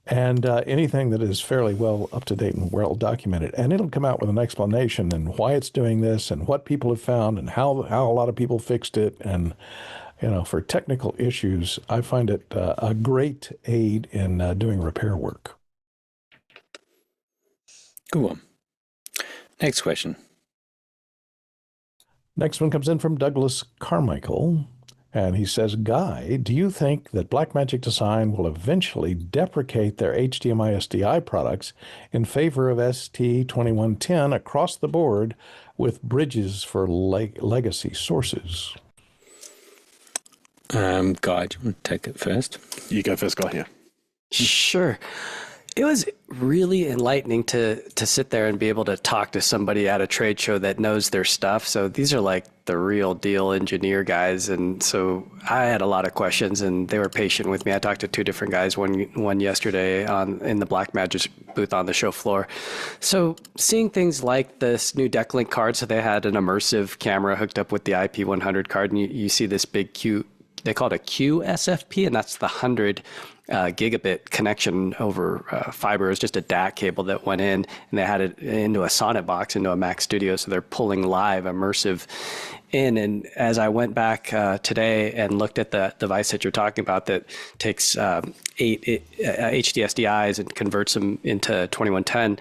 and anything that is fairly well up to date and well documented. And it'll come out with an explanation and why it's doing this and what people have found and how a lot of people fixed it. And for technical issues, I find it a great aid in doing repair work. Good one. Next question. Next one comes in from Douglas Carmichael, and he says, Guy, do you think that Blackmagic Design will eventually deprecate their HDMI SDI products in favor of ST2110 across the board with bridges for legacy sources? Guy, do you want to take it first? You go first, Guy. Yeah. Sure. It was really enlightening to sit there and be able to talk to somebody at a trade show that knows their stuff. So these are like the real deal engineer guys. And so I had a lot of questions and they were patient with me. I talked to two different guys, one yesterday in the Blackmagic booth on the show floor. So seeing things like this new Decklink card, so they had an immersive camera hooked up with the IP100 card, and you see this big they call it a QSFP, and that's the 100 gigabit connection over fiber. It was just a DAC cable that went in, and they had it into a Sonnet box, into a Mac Studio, so they're pulling live immersive in. And as I went back today and looked at the device that you're talking about that takes 8 HDSDIs and converts them into 2110,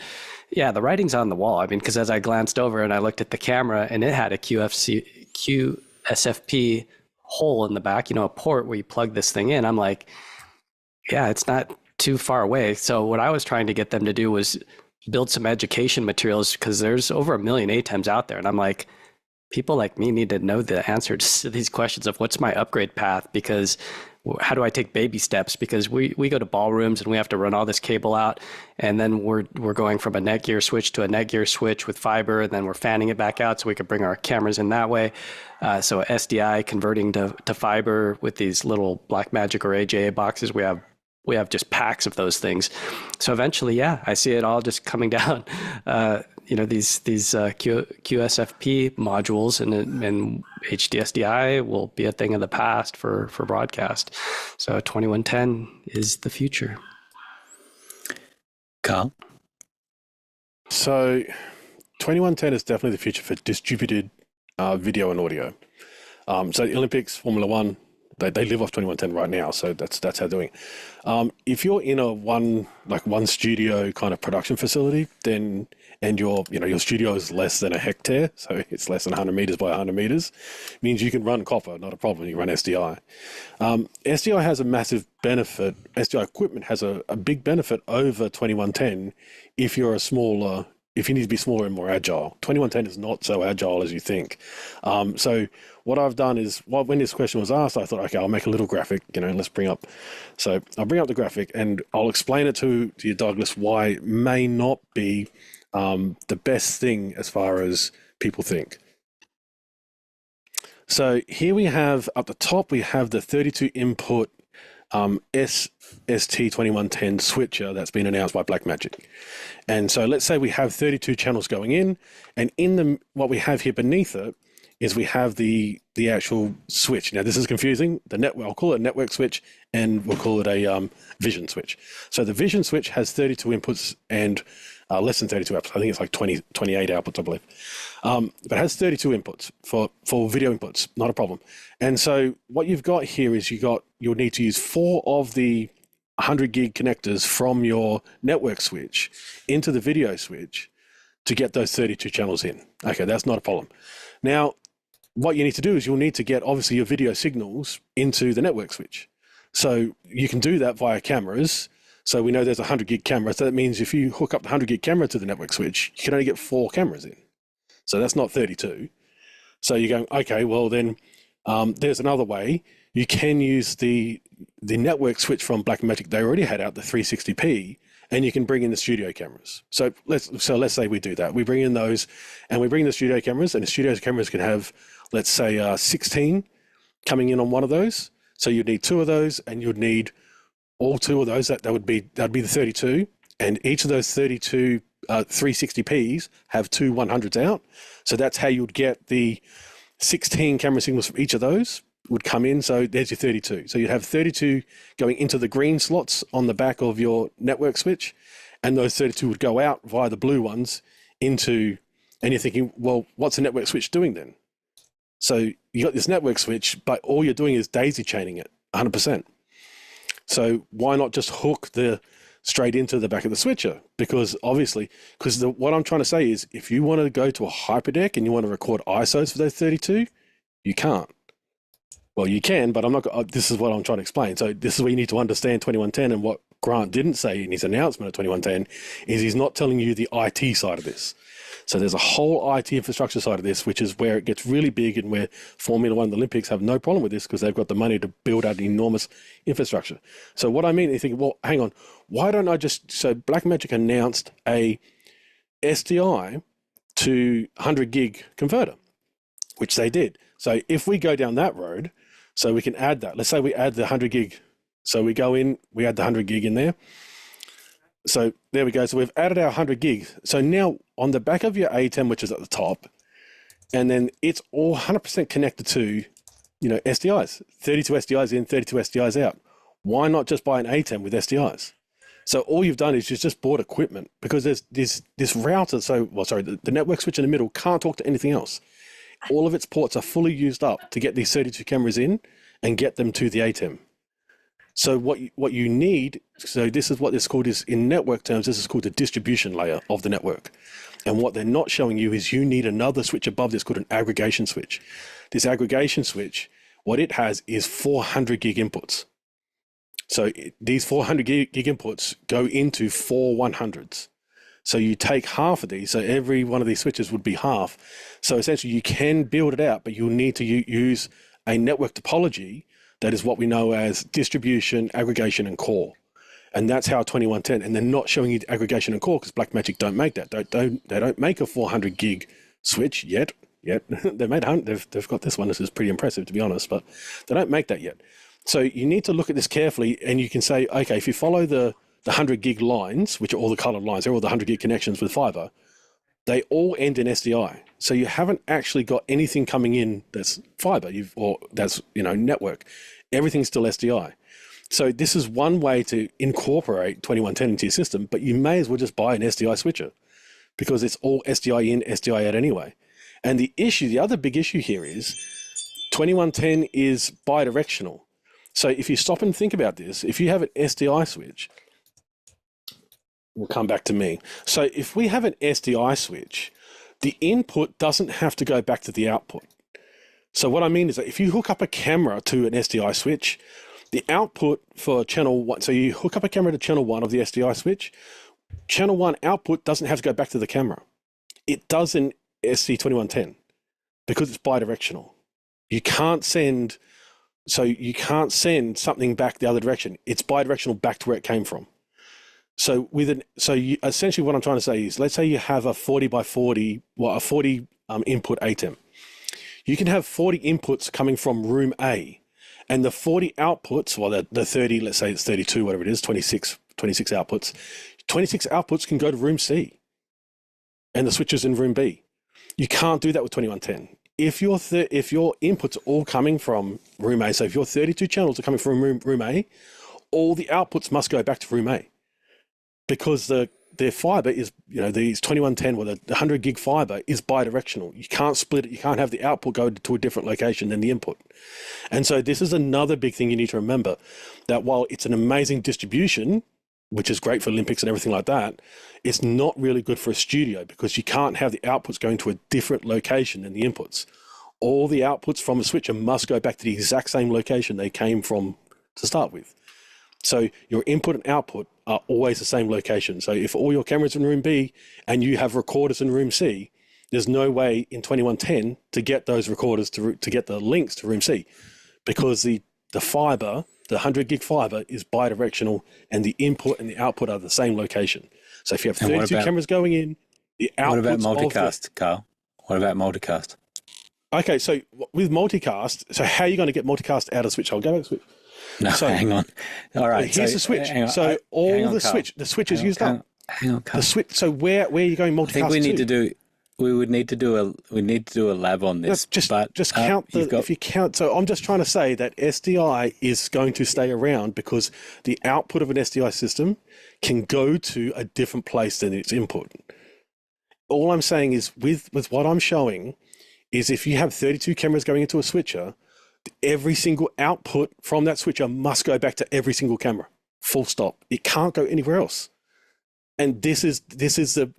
yeah, the writing's on the wall. I mean, because as I glanced over and I looked at the camera, and it had a QSFP hole in the back, a port where you plug this thing in. I'm like, yeah, it's not too far away. So what I was trying to get them to do was build some education materials, because there's over 1 million ATEMs out there. And I'm like, people like me need to know the answers to these questions of what's my upgrade path, because how do I take baby steps? Because we go to ballrooms and we have to run all this cable out, and then we're going from a Netgear switch to a Netgear switch with fiber, and then we're fanning it back out so we could bring our cameras in that way. So SDI converting to fiber with these little Blackmagic or AJA boxes. We have just packs of those things. So eventually, yeah, I see it all just coming down. These QSFP modules and HDSDI will be a thing of the past for broadcast. So 2110 is the future. Carl? So 2110 is definitely the future for distributed video and audio. So the Olympics, Formula One, they live off 2110 right now, so that's how they're doing. If you're in a one studio kind of production facility, then and your studio is less than a hectare, so it's less than 100 meters by 100 meters, means you can run copper, not a problem. You can run SDI. SDI has a massive benefit. SDI equipment has a big benefit over 2110 if you're if you need to be smaller and more agile. 2110 is not so agile as you think. So what I've done is, when this question was asked, I thought, okay, I'll make a little graphic, let's bring up. So I'll bring up the graphic and I'll explain it to you, Douglas, why it may not be the best thing as far as people think. So here we have, up the top, we have the 32 input ST2110 switcher that's been announced by Blackmagic. And so let's say we have 32 channels going in, and what we have here beneath it is we have the actual switch. Now this is confusing. I'll call it a network switch, and we'll call it a vision switch. So the vision switch has 32 inputs and less than 32 outputs. I think it's like 28 outputs, I believe. But it has 32 inputs for video inputs, not a problem. And so what you've got here is you'll need to use 4 of the 100 gig connectors from your network switch into the video switch to get those 32 channels in. Okay, that's not a problem. Now, what you need to do is you'll need to get, obviously, your video signals into the network switch. So you can do that via cameras. So we know there's a 100 gig camera. So that means if you hook up the 100 gig camera to the network switch, you can only get 4 cameras in. So that's not 32. So you're going, okay, well then there's another way. You can use the network switch from Blackmagic. They already had out the 360p, and you can bring in the studio cameras. So let's say we do that. We bring in those, and we bring in the studio cameras, and the studio cameras can have, let's say, 16 coming in on one of those. So you'd need 2 of those, and you'd need all 2 of those. That'd be the 32, and each of those 32 360p's have 2 100s out. So that's how you'd get the 16 camera signals from each of those would come in. So there's your 32. So you have 32 going into the green slots on the back of your network switch, and those 32 would go out via the blue ones into, and you're thinking, well, what's the network switch doing then? So you got this network switch, but all you're doing is daisy chaining it 100%. So why not just hook straight into the back of the switcher? Because what I'm trying to say is, if you want to go to a hyperdeck and you want to record ISOs for those 32, you can't. Well, you can, but I'm not. This is what I'm trying to explain. So this is where you need to understand 2110, and what Grant didn't say in his announcement of 2110 is he's not telling you the IT side of this. So there's a whole IT infrastructure side of this, which is where it gets really big, and where Formula One and the Olympics have no problem with this because they've got the money to build out an enormous infrastructure. So what I mean, you think, well, hang on, why don't I so Blackmagic announced a SDI to 100 gig converter, which they did. So if we go down that road, so we can add that. Let's say we add the 100 gig. So we go in, we add the 100 gig in there. So there we go. So we've added our 100 gig. So now on the back of your ATEM, which is at the top, and then it's all 100% connected to, SDIs, 32 SDIs in, 32 SDIs out. Why not just buy an ATEM with SDIs? So all you've done is you've just bought equipment, because there's this router. The network switch in the middle can't talk to anything else. All of its ports are fully used up to get these 32 cameras in and get them to the ATEM. So what you need, so this is what this is called, is in network terms, this is called the distribution layer of the network. And what they're not showing you is you need another switch above this called an aggregation switch. This aggregation switch what it has is 400 gig inputs. So these 400 gig inputs go into 4 100s. So you take half of these, so every one of these switches would be half. So essentially you can build it out, but you'll need to use a network topology that is what we know as distribution, aggregation, and core. And that's how 2110, and they're not showing you aggregation and core because Blackmagic don't make that. They don't make a 400 gig switch yet. They've got this one. This is pretty impressive, to be honest, but they don't make that yet. So you need to look at this carefully, and you can say, okay, if you follow the 100 gig lines, which are all the colored lines, they're all the 100 gig connections with fiber, they all end in SDI. So you haven't actually got anything coming in that's fiber or that's, network. Everything's still SDI. So this is one way to incorporate 2110 into your system, but you may as well just buy an SDI switcher because it's all SDI in, SDI out anyway. And the other big issue here is 2110 is bidirectional. So if you stop and think about this, if you have an SDI switch, we'll come back to me. So if we have an SDI switch, the input doesn't have to go back to the output. So what I mean is that if you hook up a camera to an SDI switch, the output for channel 1, so you hook up a camera to channel 1 of the SDI switch, channel 1 output doesn't have to go back to the camera. It does in SC2110 because it's bidirectional. You can't send something back the other direction. It's bidirectional back to where it came from. So essentially what I'm trying to say is, let's say you have a 40 by 40, a 40 input ATEM. You can have 40 inputs coming from room A, and the 40 outputs, the 30, let's say it's 32, whatever it is, 26 outputs. 26 outputs can go to room C, and the switches in room B. You can't do that with 2110. If your inputs are all coming from room A, so if your 32 channels are coming from room A, all the outputs must go back to room A. Because their fiber is, these 2110 or the 100 gig fiber is bidirectional. You can't split it. You can't have the output go to a different location than the input. And so this is another big thing you need to remember, that while it's an amazing distribution, which is great for Olympics and everything like that, it's not really good for a studio because you can't have the outputs going to a different location than the inputs. All the outputs from a switcher must go back to the exact same location they came from to start with. So your input and output are always the same location. So if all your cameras are in room B and you have recorders in room C, there's no way in 2110 to get those recorders to get the links to room C, because the fiber, the 100 gig fiber, is bidirectional, and the input and the output are the same location. So if you have 32 cameras going in, the output. What about multicast, Carl? What about multicast? Okay, so with multicast, so how are you going to get multicast out of the switch? I'll go back to the switch. No, so, hang on. All right, here's the switch. So all the switch is used up. Hang on, Carl. The switch. So where are you going multicast? I think we would need to do a lab on this. Just count if you count. So I'm just trying to say that SDI is going to stay around because the output of an SDI system can go to a different place than its input. All I'm saying is with what I'm showing is if you have 32 cameras going into a switcher, every single output from that switcher must go back to every single camera. Full stop. It can't go anywhere else. And this is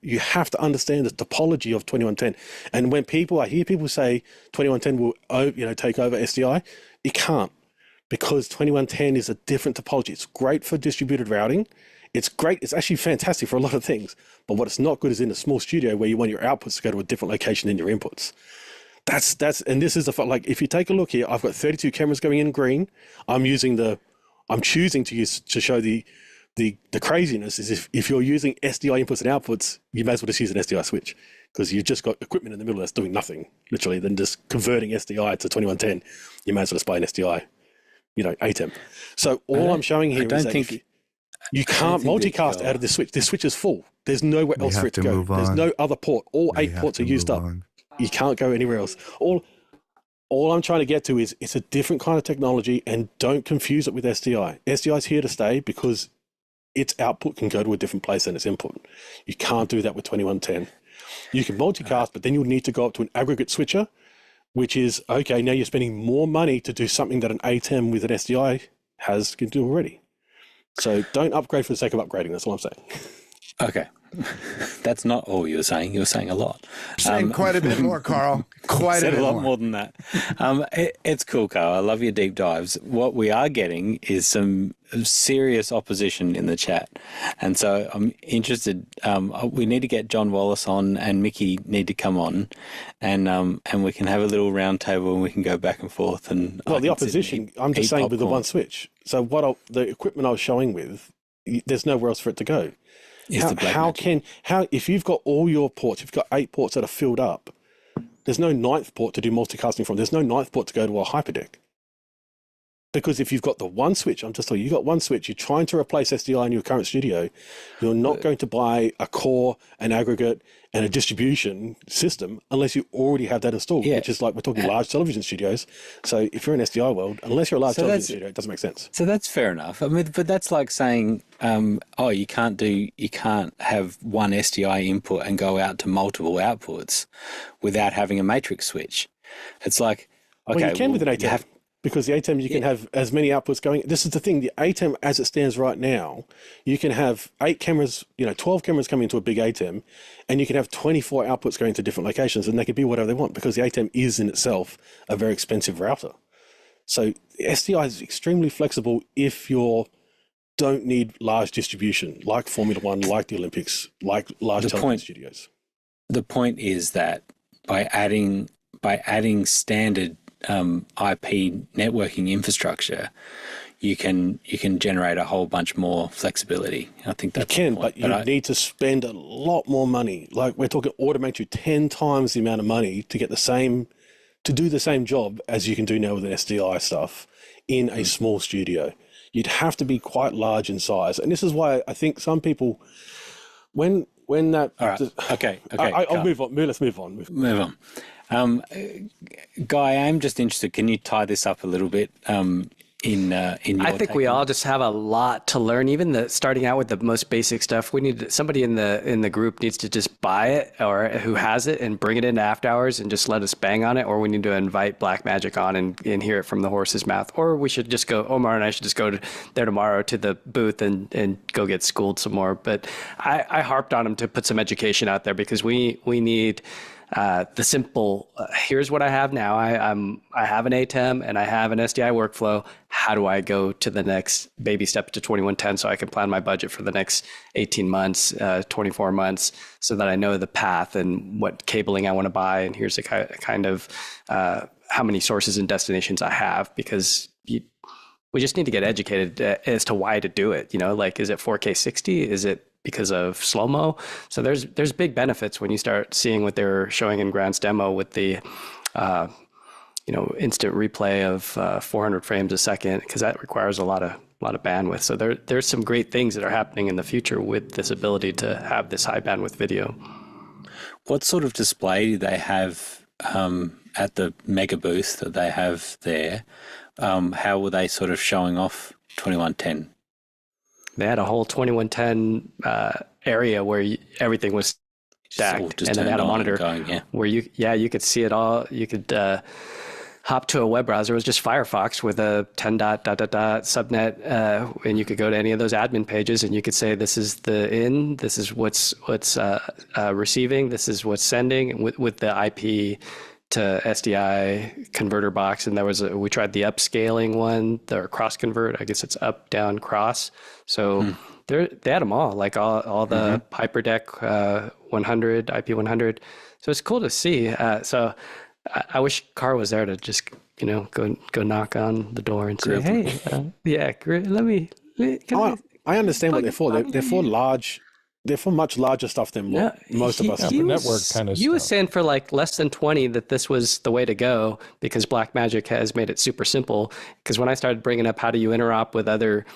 you have to understand the topology of 2110. And when I hear people say 2110 will take over SDI, it can't, because 2110 is a different topology. It's great for distributed routing. It's great. It's actually fantastic for a lot of things. But what it's not good is in a small studio where you want your outputs to go to a different location than your inputs. And this is like, if you take a look here, I've got 32 cameras going in green. I'm choosing to show the craziness is if you're using SDI inputs and outputs, you may as well just use an SDI switch, because you've just got equipment in the middle that's doing nothing, literally, than just converting SDI to 2110. You may as well just buy an SDI, ATEM. So all I'm showing here is that you can't multicast out of this switch. This switch is full. There's nowhere else for it to go. There's no other port. All 8 ports are used up. You can't go anywhere else. All I'm trying to get to is it's a different kind of technology, and don't confuse it with SDI. SDI is here to stay because its output can go to a different place than its input. You can't do that with 2110. You can multicast, but then you'll need to go up to an aggregate switcher, which is, okay, now you're spending more money to do something that an ATEM with an SDI can do already. So don't upgrade for the sake of upgrading. That's all I'm saying. Okay. That's not all you were saying. You were saying a lot. Saying quite a bit more, Carl. Quite a Said bit a lot more. more than that. It's cool, Carl. I love your deep dives. What we are getting is some serious opposition in the chat. And so I'm interested. We need to get John Wallace on, and Mickey need to come on, and we can have a little round table and we can go back and forth. And Well, the opposition, I'm just saying with the one switch. So the equipment I was showing with, there's nowhere else for it to go. If you've got all your ports, you've got 8 ports that are filled up, there's no 9th port to do multicasting from. There's no 9th port to go to a hyperdeck. Because if you've got the one switch, I'm just telling you, you've got one switch, you're trying to replace SDI in your current studio, you're not going to buy a core, an aggregate, and a distribution system unless you already have that installed, which is like we're talking large television studios. So if you're in SDI world, unless you're a large television studio, it doesn't make sense. So that's fair enough. I mean, but that's like saying, you can't have one SDI input and go out to multiple outputs without having a matrix switch. It's like, okay, well, you can with an ATEM. Because the ATEM, you can have as many outputs going. This is the thing, the ATEM as it stands right now, you can have 8 cameras, 12 cameras coming into a big ATEM, and you can have 24 outputs going to different locations, and they can be whatever they want because the ATEM is in itself a very expensive router. So SDI is extremely flexible if you don't need large distribution, like Formula One, like the Olympics, like large television studios. The point is that by adding standard IP networking infrastructure, you can generate a whole bunch more flexibility. I think that's you can, but you need to spend a lot more money. Like we're talking, automate you 10 times the amount of money to get to do the same job as you can do now with an SDI stuff in a small studio. You'd have to be quite large in size, and this is why I think some people, when that. All right. Okay. I'll move on. Let's move on. Move on. Guy, I'm just interested. Can you tie this up a little bit? In your I think we all just have a lot to learn. Even starting out with the most basic stuff, we need somebody in the group needs to just buy it or who has it and bring it into after hours and just let us bang on it. Or we need to invite Blackmagic on and hear it from the horse's mouth. Or we should just go. Omar and I should just go there tomorrow to the booth and go get schooled some more. But I harped on him to put some education out there because we need. The simple, here's what I have now. I have an ATEM and I have an SDI workflow. How do I go to the next baby step to 2110 so I can plan my budget for the next 18 months, 24 months, so that I know the path and what cabling I want to buy. And here's the kind of how many sources and destinations I have, because we just need to get educated as to why to do it. Like, is it 4K 60? Is it because of slow-mo? So there's big benefits when you start seeing what they're showing in Grant's demo with the instant replay of 400 frames a second, because that requires a lot of bandwidth. So there's some great things that are happening in the future with this ability to have this high bandwidth video. What sort of display do they have at the mega booth that they have there? How were they sort of showing off 2110? They had a whole 2110 area where everything was stacked, and then they had a monitor where you could see it all. You could hop to a web browser. It was just Firefox with a 10 subnet, and you could go to any of those admin pages, and you could say, "This is the in. This is what's receiving. This is what's sending," with the IP to SDI converter box. And we tried the upscaling one, the cross convert. I guess it's up, down, cross. So they had them all, like all the HyperDeck 100, IP 100. So it's cool to see. So I wish Carr was there to just go knock on the door and say, "Hey, let me." I understand what they're for. They're for large. They're for much larger stuff than most of us have. Network kind of stuff. Was saying for like less than 20 that this was the way to go because Blackmagic has made it super simple. Because when I started bringing up how do you interop with other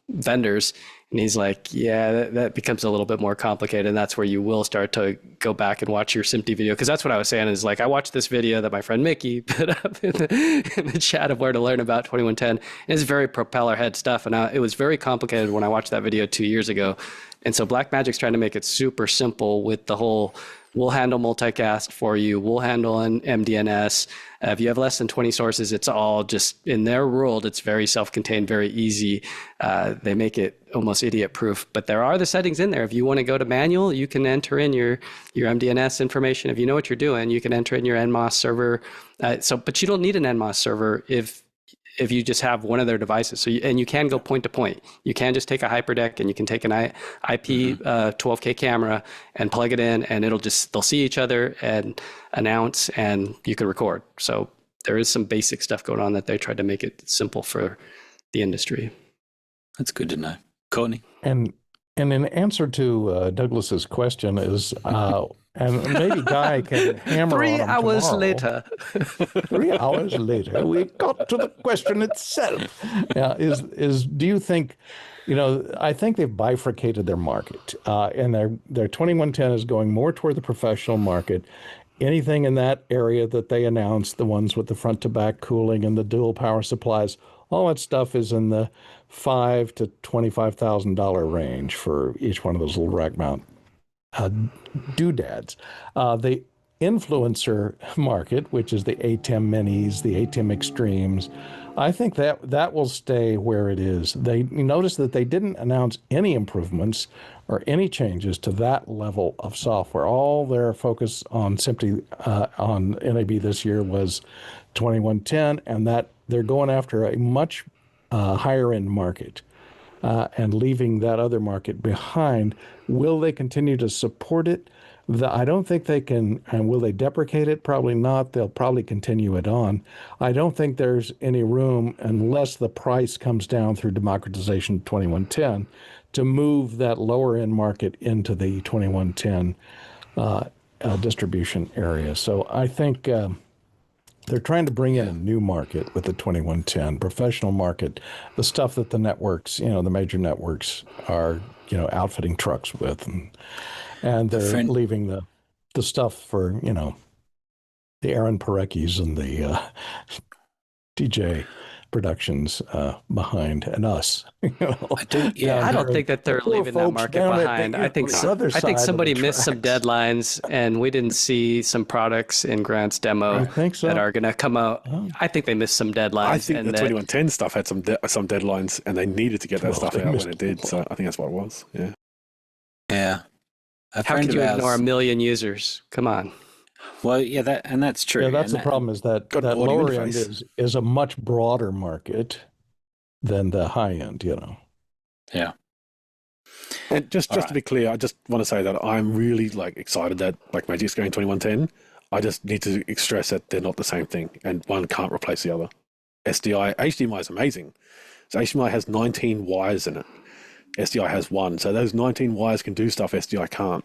vendors, and he's like, yeah, that becomes a little bit more complicated, and that's where you will start to go back and watch your SMPTE video. Because that's what I was saying is, like, I watched this video that my friend Mickey put up in the chat of where to learn about 2110. And it's very propeller head stuff, and it was very complicated when I watched that video 2 years ago And so Blackmagic's trying to make it super simple with the whole, we'll handle multicast for you, we'll handle an MDNS. If you have less than 20 sources, it's all just in their world. It's very self-contained, very easy. They make it almost idiot-proof. But there are the settings in there. If you want to go to manual, you can enter in your MDNS information. If you know what you're doing, you can enter in your NMOS server. But you don't need an NMOS server if you just have one of their devices. And you can go point to point. You can just take a HyperDeck and you can take an IP 12K camera and plug it in, and they'll see each other and announce, and you can record. So there is some basic stuff going on that they tried to make it simple for the industry. That's good to know. Courtney? And in answer to Douglas's question is, and maybe Guy can hammer 3 on him hours tomorrow. later. 3 hours later, we got to the question itself. Is do you think, I think they've bifurcated their market, and their 2110 is going more toward the professional market. Anything in that area that they announced, the ones with the front to back cooling and the dual power supplies, all that stuff is in the $5,000 to $25,000 range for each one of those little rack mount doodads. The influencer market, which is the ATEM minis, the ATEM extremes, I think that will stay where it is. They notice that they didn't announce any improvements or any changes to that level of software. All their focus on simply on NAB this year was 2110, and that they're going after a much higher end market and leaving that other market behind. Will they continue to support it? I don't think they can. And will they deprecate it? Probably not. They'll probably continue it on. I don't think there's any room, unless the price comes down through democratization of 2110, to move that lower end market into the 2110 distribution area. So I think they're trying to bring in a new market with the 2110 professional market, the stuff that the networks, the major networks are, outfitting trucks with, and they're leaving the stuff for, the Aaron Pareckis and the DJ Productions behind, and us. I don't think that they're leaving that market behind. I think somebody missed some deadlines, and we didn't see some products in Grant's demo that are going to come out. Oh. I think they missed some deadlines. I think the 2110 stuff had some deadlines, and they needed to get that stuff out when it did. So I think that's what it was. Yeah. Yeah. How could you ignore 1 million users? Come on. Well, yeah, that's true. Yeah, that's the problem, is that lower end is a much broader market than the high end, Yeah. And just to be clear, I just want to say that I'm really excited that Blackmagic's going 2110. I just need to stress that they're not the same thing, and one can't replace the other. HDMI is amazing. So HDMI has 19 wires in it. SDI has 1. So those 19 wires can do stuff SDI can't.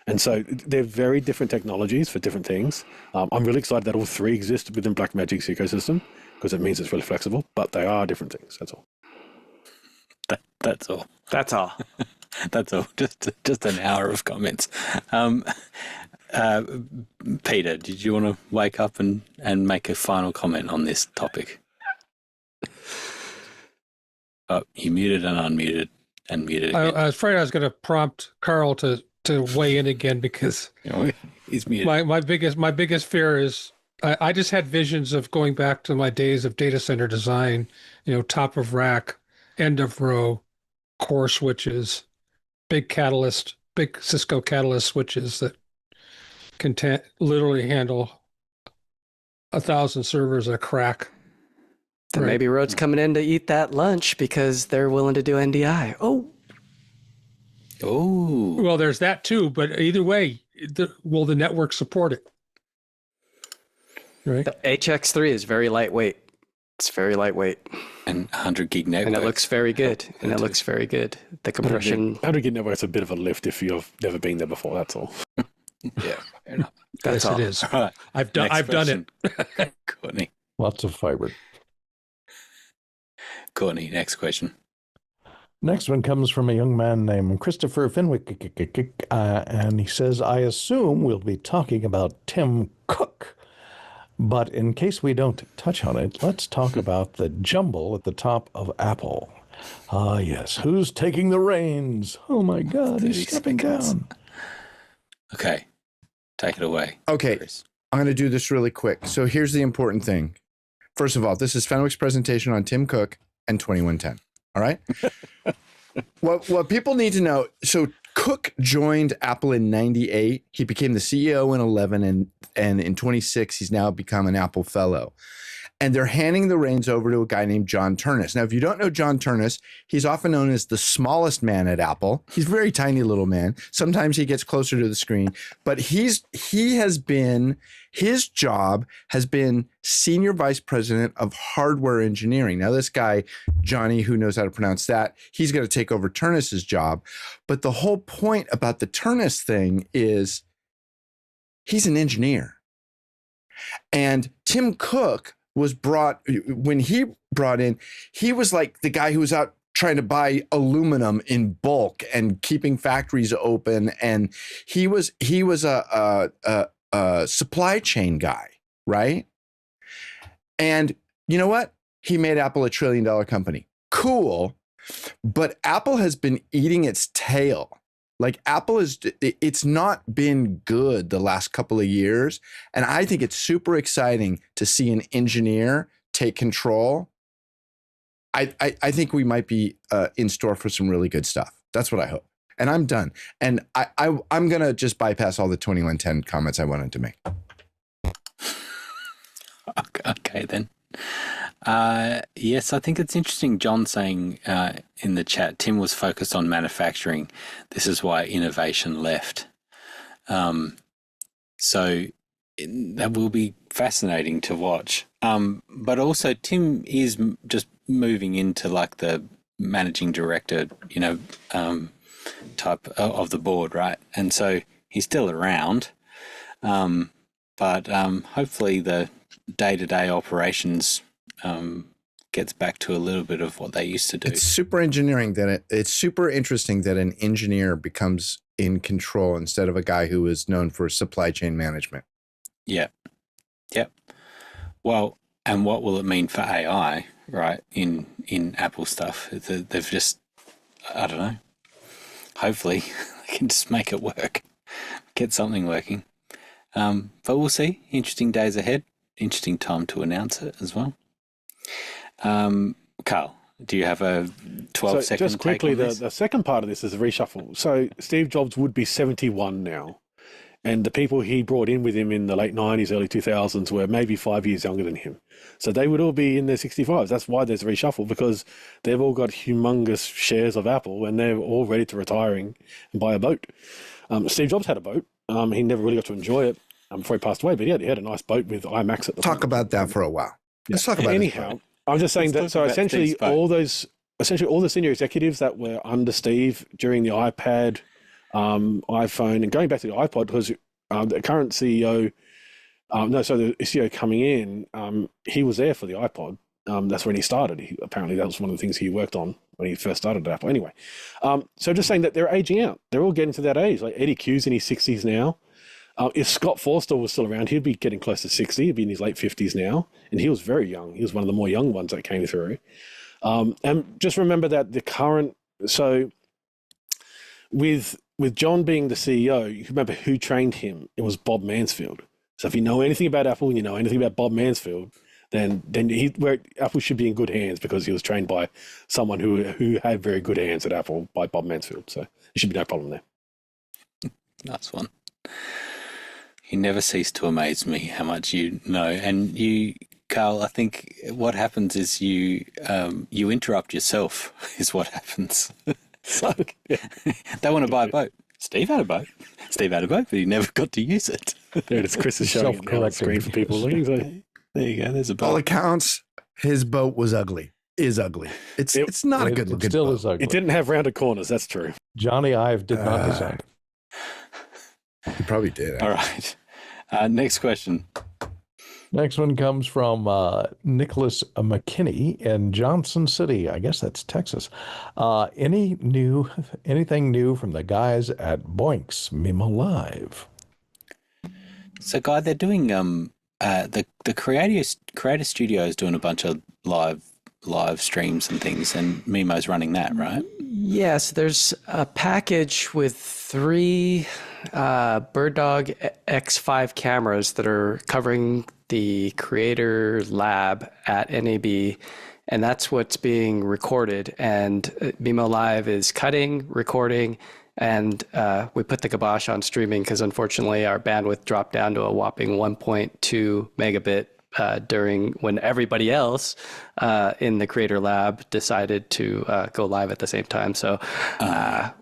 And so they're very different technologies for different things. I'm really excited that all 3 exist within Blackmagic's ecosystem, because it means it's really flexible, but they are different things. That's all. That's all. That's all. That's all. Just an hour of comments. Peter, did you want to wake up and make a final comment on this topic? Oh, you muted and unmuted and muted again. I was afraid I was going to prompt Carl to weigh in again, because he's muted. My biggest fear is I just had visions of going back to my days of data center design, top of rack, end of row, core switches, big Cisco Catalyst switches that can literally handle 1,000 servers a crack. Then maybe Rode's coming in to eat that lunch because they're willing to do NDI. Oh. Well, there's that too, but either way, will the network support it? Right. The HX3 is very lightweight. It's very lightweight. And 100 gig network. And it looks very good. The compression. 100 gig network is a bit of a lift if you've never been there before, that's all. Yeah, fair enough. Yes, it is. All right. I've done it. Courtney. Lots of fiber. Courtney, next question. Next one comes from a young man named Christopher Fenwick, and he says, I assume we'll be talking about Tim Cook, but in case we don't touch on it, let's talk about the jumble at the top of Apple. Ah, yes. Who's taking the reins? Oh my God, 30 he's stepping seconds. down. Okay, take it away. Okay, Chris. I'm going to do this really quick. So here's the important thing. First of all, this is Fenwick's presentation on Tim Cook and 2110. All right. What people need to know. So Cook joined Apple in 98. He became the CEO in 11, and in 26, he's now become an Apple fellow. And they're handing the reins over to a guy named John Turnus. Now, if you don't know John Turnus, he's often known as the smallest man at Apple. He's a very tiny little man. Sometimes he gets closer to the screen, but his job has been senior vice president of hardware engineering. Now, this guy, Johnny, who knows how to pronounce that, he's going to take over Turnus's job. But the whole point about the Turnus thing is he's an engineer. And Tim Cook when he brought in, he was like the guy who was out trying to buy aluminum in bulk and keeping factories open. And he was a supply chain guy, right? And you know what? He made Apple $1 trillion company. Cool. But Apple has been eating its tail. Like it's not been good the last couple of years. And I think it's super exciting to see an engineer take control. I think we might be in store for some really good stuff. That's what I hope. And I'm done. And I'm going to just bypass all the 2110 comments I wanted to make. Okay, then. Yes, I think it's interesting. John saying in the chat, Tim was focused on manufacturing. This is why innovation left. So that will be fascinating to watch. But also, Tim is just moving into like the managing director, type of the board, right? And so he's still around. But hopefully the day-to-day operations gets back to a little bit of what they used to do. It's super interesting that an engineer becomes in control instead of a guy who is known for supply chain management. Yeah. Yep. Well, and what will it mean for AI, right? In Apple stuff, they've just, I don't know. Hopefully, they can just make it work, get something working. But we'll see. Interesting days ahead. Interesting time to announce it as well. Carl, do you have a 12-second just quickly, take on this? the second part of this is a reshuffle. So Steve Jobs would be 71 now. And the people he brought in with him in the late 90s, early 2000s were maybe 5 years younger than him. So they would all be in their 65s. That's why there's a reshuffle, because they've all got humongous shares of Apple and they're all ready to retiring and buy a boat. Steve Jobs had a boat. He never really got to enjoy it before he passed away, but he had a nice boat with IMAX at the Talk about that for a while. Let's talk about anyhow. I'm just saying that. So essentially, all the senior executives that were under Steve during the iPad, iPhone, and going back to the iPod, because the current CEO, the CEO coming in, he was there for the iPod. That's when he started. Apparently, that was one of the things he worked on when he first started at Apple. Anyway, so just saying that they're aging out. They're all getting to that age. Like Eddie Q's in his 60s now. If Scott Forstall was still around, he'd be getting close to 60. He'd be in his late 50s now. And he was very young. He was one of the more young ones that came through. And just remember that the current... So with John being the CEO, you remember who trained him. It was Bob Mansfield. So if you know anything about Apple and you know anything about Bob Mansfield, then Apple should be in good hands, because he was trained by someone who had very good hands at Apple, by Bob Mansfield. So there should be no problem there. Nice one. You never cease to amaze me how much you know. And you, Carl, I think what happens is you interrupt yourself is what happens. So they want to buy a boat. Steve had a boat. Steve had a boat, but he never got to use it. There it is. Chris is showing it now on the screen for people looking. So there you go. There's a boat. All accounts, his boat was ugly. Is ugly. It's not a good looking still boat. is ugly. It didn't have rounded corners. That's true. Johnny Ive did not design it. He probably did. All right. Next question. Next one comes from Nicholas McKinney in Johnson City. I guess that's Texas. Anything new from the guys at Boinx Mimo Live? So, Guy, they're doing the creator studio is doing a bunch of live live streams and things, and Mimo's running that, right? Yes, there's a package with 3 BirdDog X5 cameras that are covering the Creator Lab at NAB, and that's what's being recorded. And Mimo Live is cutting, recording, and we put the kibosh on streaming because unfortunately our bandwidth dropped down to a whopping 1.2 megabit during when everybody else in the Creator Lab decided to go live at the same time. So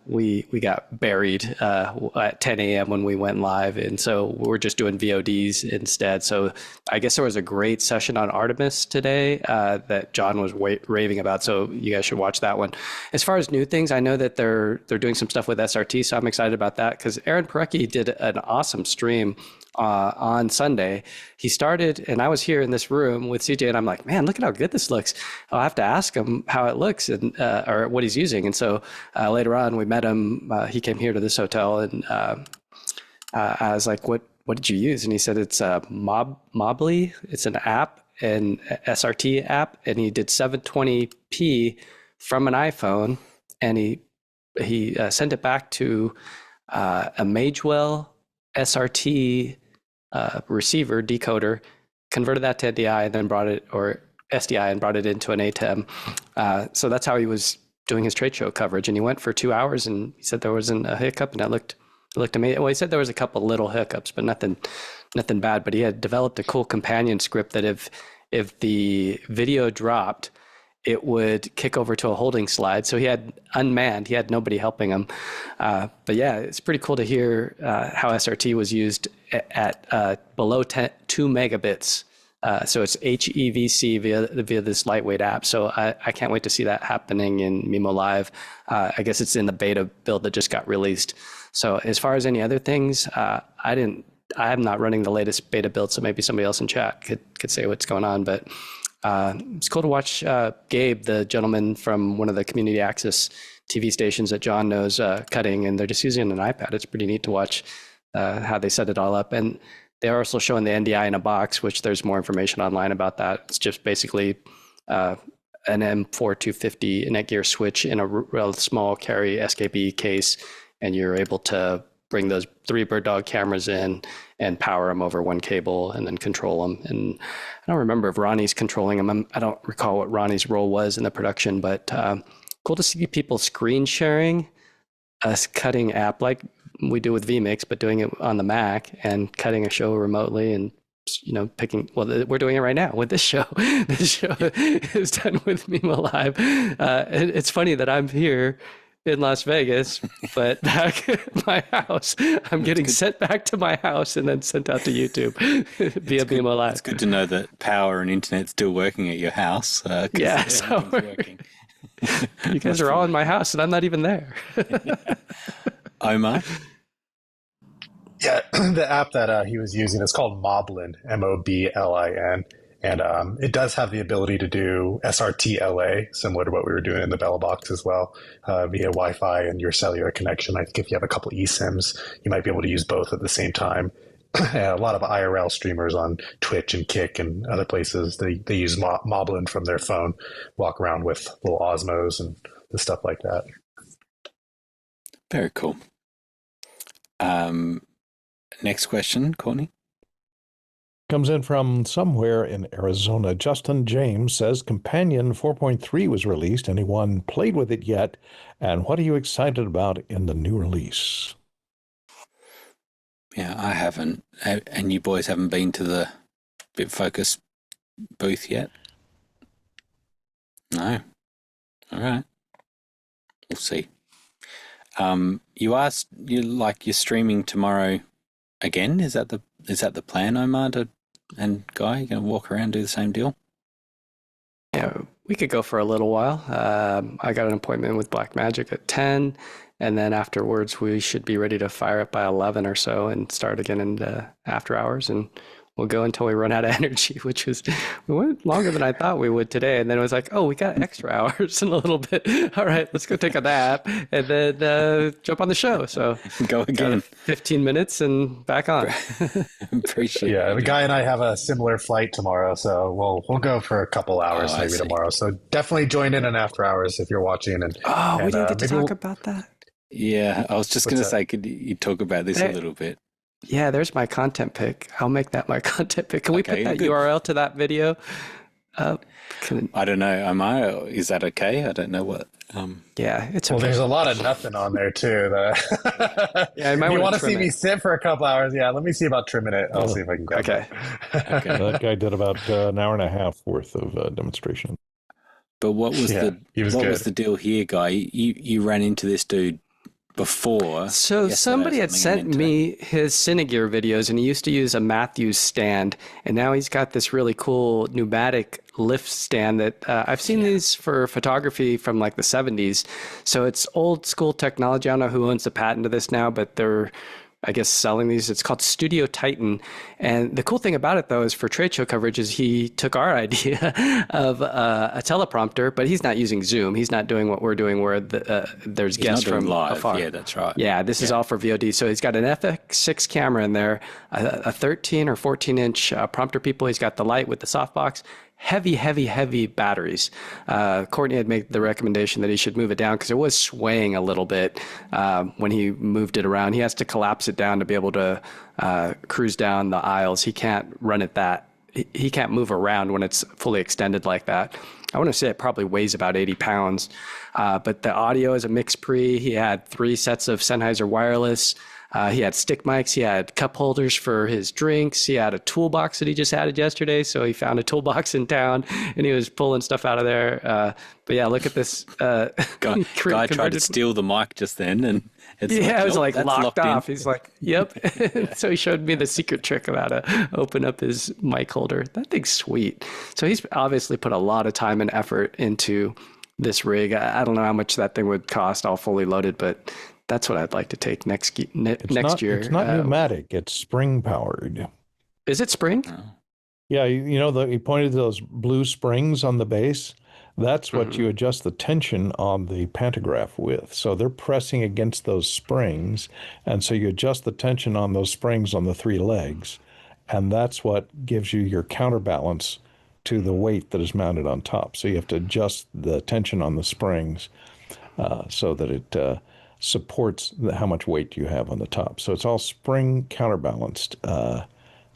we got buried at 10 a.m. when we went live, and so we're just doing VODs instead. So I guess there was a great session on Artemis today that John was raving about. So you guys should watch that one. As far as new things, I know that they're doing some stuff with SRT, so I'm excited about that because Aaron Parecki did an awesome stream on Sunday. He started, and I was here in this room with CJ, and I'm like, man, look at how good this looks. I'll have to ask him how it looks and or what he's using. And so later on, we met him. He came here to this hotel, and I was like, what did you use? And he said it's Mobly. It's an app, an SRT app, and he did 720p from an iPhone, and he sent it back to a Magewell SRT receiver decoder, converted that to NDI, and then brought it, or SDI, and brought it into an ATEM. So that's how he was doing his trade show coverage. And he went for 2 hours, and he said there wasn't a hiccup, and it looked amazing. Well, he said there was a couple little hiccups, but nothing bad. But he had developed a cool companion script that if the video dropped, it would kick over to a holding slide. So he had unmanned, he had nobody helping him. But yeah, it's pretty cool to hear how SRT was used at below 2 megabits. So it's HEVC via this lightweight app. So I can't wait to see that happening in Mimo Live. I guess it's in the beta build that just got released. So as far as any other things, I'm not running the latest beta build, so maybe somebody else in chat could say what's going on. But it's cool to watch Gabe, the gentleman from one of the community access TV stations that John knows, cutting, and they're just using an iPad. It's pretty neat to watch how they set it all up. And they're also showing the NDI in a box, which there's more information online about that. It's just basically an M4250 Netgear switch in a real small carry SKB case, and you're able to bring those 3 BirdDog cameras in and power them over one cable and then control them. And I don't remember if Ronnie's controlling them. I don't recall what Ronnie's role was in the production, but cool to see people screen sharing a cutting app like we do with vMix, but doing it on the Mac and cutting a show remotely and picking. Well, we're doing it right now with this show. This show is done with Mimo Live. It's funny that I'm here in Las Vegas, but back at my house, I'm getting sent back to my house and then sent out to YouTube via Mimo Live. It's good to know that power and internet's still working at your house. Yeah, so working. You guys are all in my house and I'm not even there. Omar? Yeah, the app that he was using is called Moblin, Moblin. And it does have the ability to do SRT LA, similar to what we were doing in the Bella Box as well, via Wi-Fi and your cellular connection. I think if you have a couple eSIMs, you might be able to use both at the same time. A lot of IRL streamers on Twitch and Kick and other places, they use Moblin from their phone, walk around with little Osmos and the stuff like that. Very cool. Next question, Courtney. Comes in from somewhere in Arizona. Justin James says Companion 4.3 was released. Anyone played with it yet? And what are you excited about in the new release? Yeah, I haven't. And you boys haven't been to the BitFocus booth yet? No. All right. We'll see. You're streaming tomorrow again? Is that the plan, Omar and Guy? You going to walk around and do the same deal? Yeah, we could go for a little while. I got an appointment with Black Magic at 10, and then afterwards we should be ready to fire up by 11 or so and start again in the after hours, and we'll go until we run out of energy, which was, we went longer than I thought we would today. And then it was like, oh, we got extra hours in a little bit. All right, let's go take a nap and then jump on the show. So Go again. 15 minutes and back on. Appreciate Yeah, it. the guy and I have a similar flight tomorrow, so we'll go for a couple hours I maybe see. tomorrow. So definitely join in after hours if you're watching. And Oh, we and, didn't get to maybe talk we'll- about that. Yeah, I was just What's going to that? say, could you talk about this a little bit? Yeah, there's my content pick. I'll make that my content pick. Can we Okay, put that good. URL to that video up? I don't know. Is that okay? I don't know what. Yeah, it's Well, okay. there's a lot of nothing on there too. Yeah, you might you wanna want to trim see me it. sit for a couple hours? Yeah, let me see about trimming it. I'll see if I can grab Okay. That guy did about an hour and a half worth of demonstration. But what was Yeah, he was what good. was the deal here, Guy? You ran into this dude before. So yesterday or somebody had something, and sent then me his Cinegear videos, and he used to use a Matthews stand, and now he's got this really cool pneumatic lift stand that I've seen these for photography from like the 70s. So it's old school technology. I don't know who owns the patent to this now, but they're, I guess, selling these. It's called Studio Titan. And the cool thing about it, though, is for trade show coverage is he took our idea of a teleprompter, but he's not using Zoom. He's not doing what we're doing where there's He's guests not doing from live. afar. Yeah, that's right. Yeah, this is all for VOD. So he's got an FX6 camera in there, a 13 or 14 inch prompter people. He's got the light with the softbox. Heavy batteries. Courtney had made the recommendation that he should move it down because it was swaying a little bit when he moved it around. He has to collapse it down to be able to cruise down the aisles. He can't run it that. He can't move around when it's fully extended like that. I want to say it probably weighs about 80 pounds. But the audio is a mix pre. He had 3 sets of Sennheiser wireless. He had stick mics. He had cup holders for his drinks. He had a toolbox that he just added yesterday. So he found a toolbox in town and he was pulling stuff out of there. But yeah, look at this. Guy tried to converted- steal the mic just then, and it's Yeah, it was "Nope, like that's locked in." off. He's like, yep. So he showed me the secret trick of how to open up his mic holder. That thing's sweet. So he's obviously put a lot of time and effort into this rig. I don't know how much that thing would cost all fully loaded, but that's what I'd like to take next year. It's not pneumatic. It's spring powered. Is it spring? Yeah, you know, he pointed to those blue springs on the base. That's what you adjust the tension on the pantograph with. So they're pressing against those springs, and so you adjust the tension on those springs on the 3 legs, and that's what gives you your counterbalance to the weight that is mounted on top. So you have to adjust the tension on the springs so that it supports how much weight you have on the top. So it's all spring counterbalanced.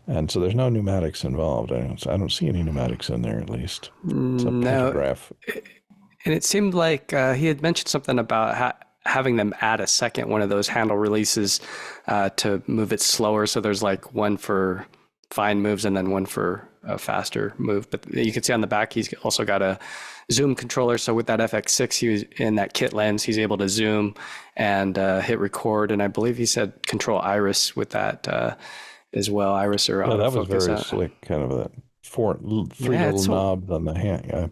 And so there's no pneumatics involved. I don't see any pneumatics in there, at least. It's a pantograph. And it seemed like he had mentioned something about having them add a second one of those handle releases to move it slower. So there's like one for fine moves and then one for a faster move. But you can see on the back, he's also got a zoom controller. So with that FX6, he was in that kit lens, he's able to zoom and hit record. And I believe he said control iris with that as well. Iris or Yeah, that was autofocus. very slick, kind of a three Yeah, little it's knobs on the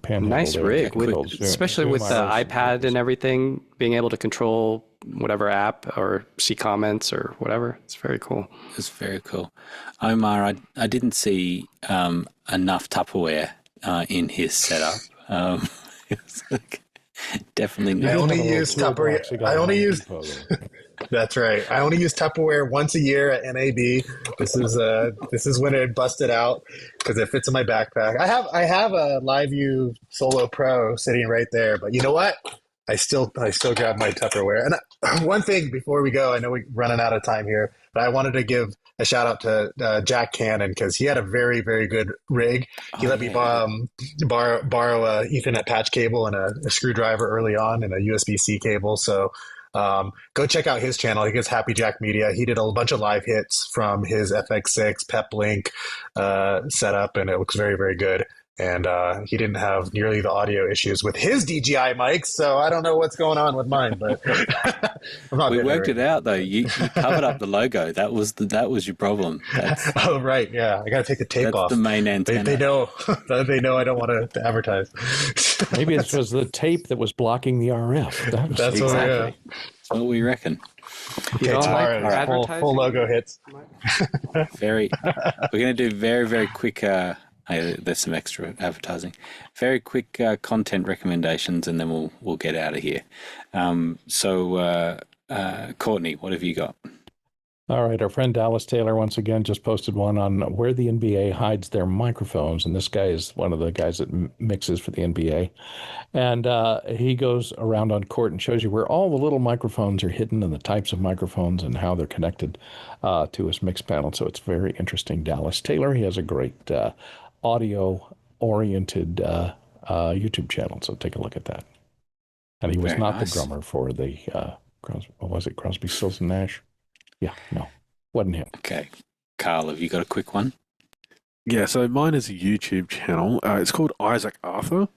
panhandle. Nice there. rig, Controls, especially zoom with the iris iPad and everything, being able to control whatever app or see comments or whatever. It's very cool. It's very cool. Omar, I didn't see enough Tupperware in his setup. It's like, definitely I not. only use Tupperware. I only use. That's right. I only use Tupperware once a year at NAB. This is when it busted out because it fits in my backpack. I have a LiveView Solo Pro sitting right there, but you know what? I still grab my Tupperware. And one thing before we go, I know we're running out of time here, but I wanted to give a shout out to Jack Cannon because he had a very, very good rig. He let me borrow a Ethernet patch cable and a screwdriver early on and a USB-C cable. So go check out his channel. He gets Happy Jack Media. He did a bunch of live hits from his FX6 PepLink setup, and it looks very, very good. And he didn't have nearly the audio issues with his DJI mics, so I don't know what's going on with mine. But we worked it out though. You covered up the logo. That was your problem. Oh right, yeah. I got to take the tape off. That's the main antenna. They know. They know I don't want to advertise. Maybe it was the tape that was blocking the RF. That's Exactly. what we reckon. You don't all like right. advertising? Full logo hits. We're going to do very quick. There's some extra advertising. Very quick content recommendations, and then we'll get out of here. Courtney, what have you got? All right, our friend Dallas Taylor once again just posted one on where the NBA hides their microphones, and this guy is one of the guys that mixes for the NBA, and he goes around on court and shows you where all the little microphones are hidden and the types of microphones and how they're connected to his mix panel. So it's very interesting. Dallas Taylor, he has a great audio-oriented YouTube channel, so take a look at that. And he was Very not nice. the drummer for the Crosby, Stills and Nash? Yeah, no, wasn't him. Okay. Carl, have you got a quick one? Yeah, so mine is a YouTube channel. It's called Isaac Arthur.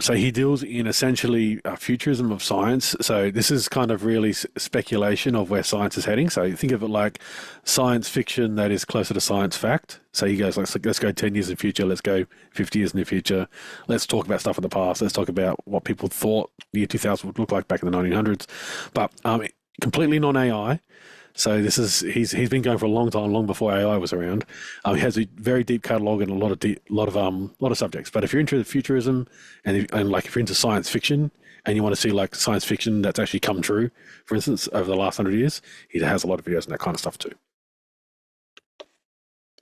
So he deals in essentially futurism of science. So this is kind of really speculation of where science is heading. So think of it like science fiction that is closer to science fact. So he goes, let's go 10 years in the future. Let's go 50 years in the future. Let's talk about stuff in the past. Let's talk about what people thought the year 2000 would look like back in the 1900s. But completely non-AI. So he's been going for a long time, long before AI was around. He has a very deep catalog and a lot of subjects. But if you're into futurism and like if you're into science fiction and you want to see like science fiction that's actually come true, for instance, over the last 100 years, he has a lot of videos and that kind of stuff too.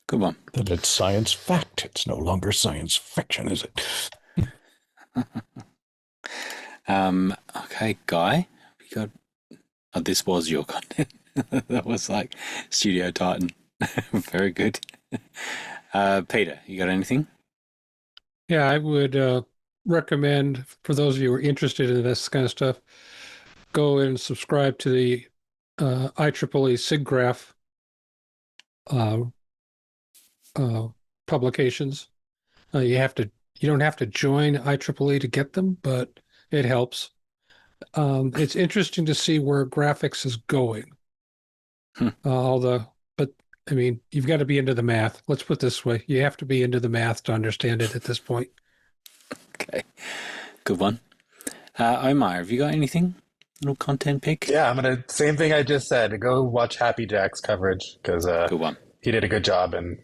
Good one. That it's science fact. It's no longer science fiction, is it? Okay, Guy, you got. Oh, this was your content. That was like Studio Titan. Very good. Peter, you got anything? Yeah, I would recommend for those of you who are interested in this kind of stuff, go and subscribe to the IEEE SIGGRAPH publications. You don't have to join IEEE to get them, but it helps. It's interesting to see where graphics is going. But I mean, you've got to be into the math. Let's put it this way: you have to be into the math to understand it at this point. Okay, good one. Omar, have you got anything? Little content pick? Yeah, I'm gonna same thing I just said. Go watch Happy Jack's coverage because Good one. he did a good job, and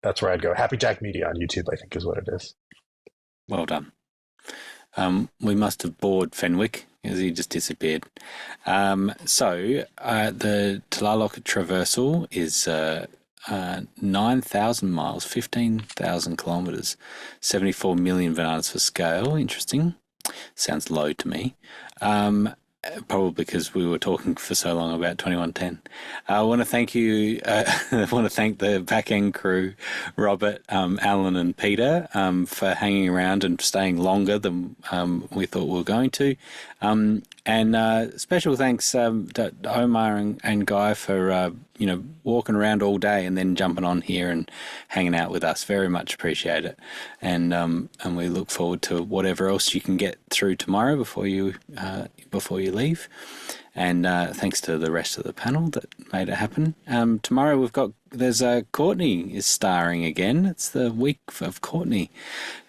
that's where I'd go. Happy Jack Media on YouTube, I think, is what it is. Well done. We must have bored Fenwick as he just disappeared. The Tlaloc Traversal is 9,000 miles, 15,000 kilometres, 74 million bananas for scale. Interesting. Sounds low to me. Probably because we were talking for so long about 2110. I want to thank you. I want to thank the back end crew, Robert, Alan, and Peter, for hanging around and staying longer than we thought we were going to. And special thanks to Omar and Guy for walking around all day and then jumping on here and hanging out with us. Very much appreciate it, and we look forward to whatever else you can get through tomorrow before you leave. And thanks to the rest of the panel that made it happen. Tomorrow there's Courtney is starring again. It's the week of Courtney.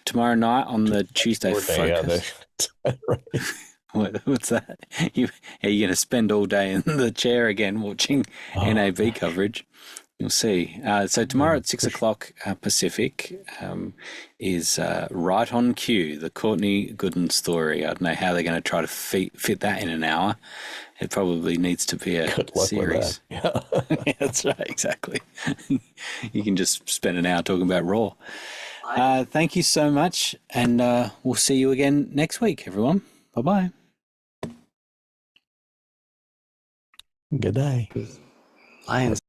Tomorrow night on the Tuesday Focus. What's that? You're going to spend all day in the chair again watching NAB coverage. You'll see. So tomorrow at 6 o'clock Pacific is Right on Cue, the Courtney Gooden story. I don't know how they're going to try to fit that in an hour. It probably needs to be a series. Yeah. Yeah, that's right, exactly. You can just spend an hour talking about Raw. Thank you so much, and we'll see you again next week, everyone. Bye-bye. Good day. Lions.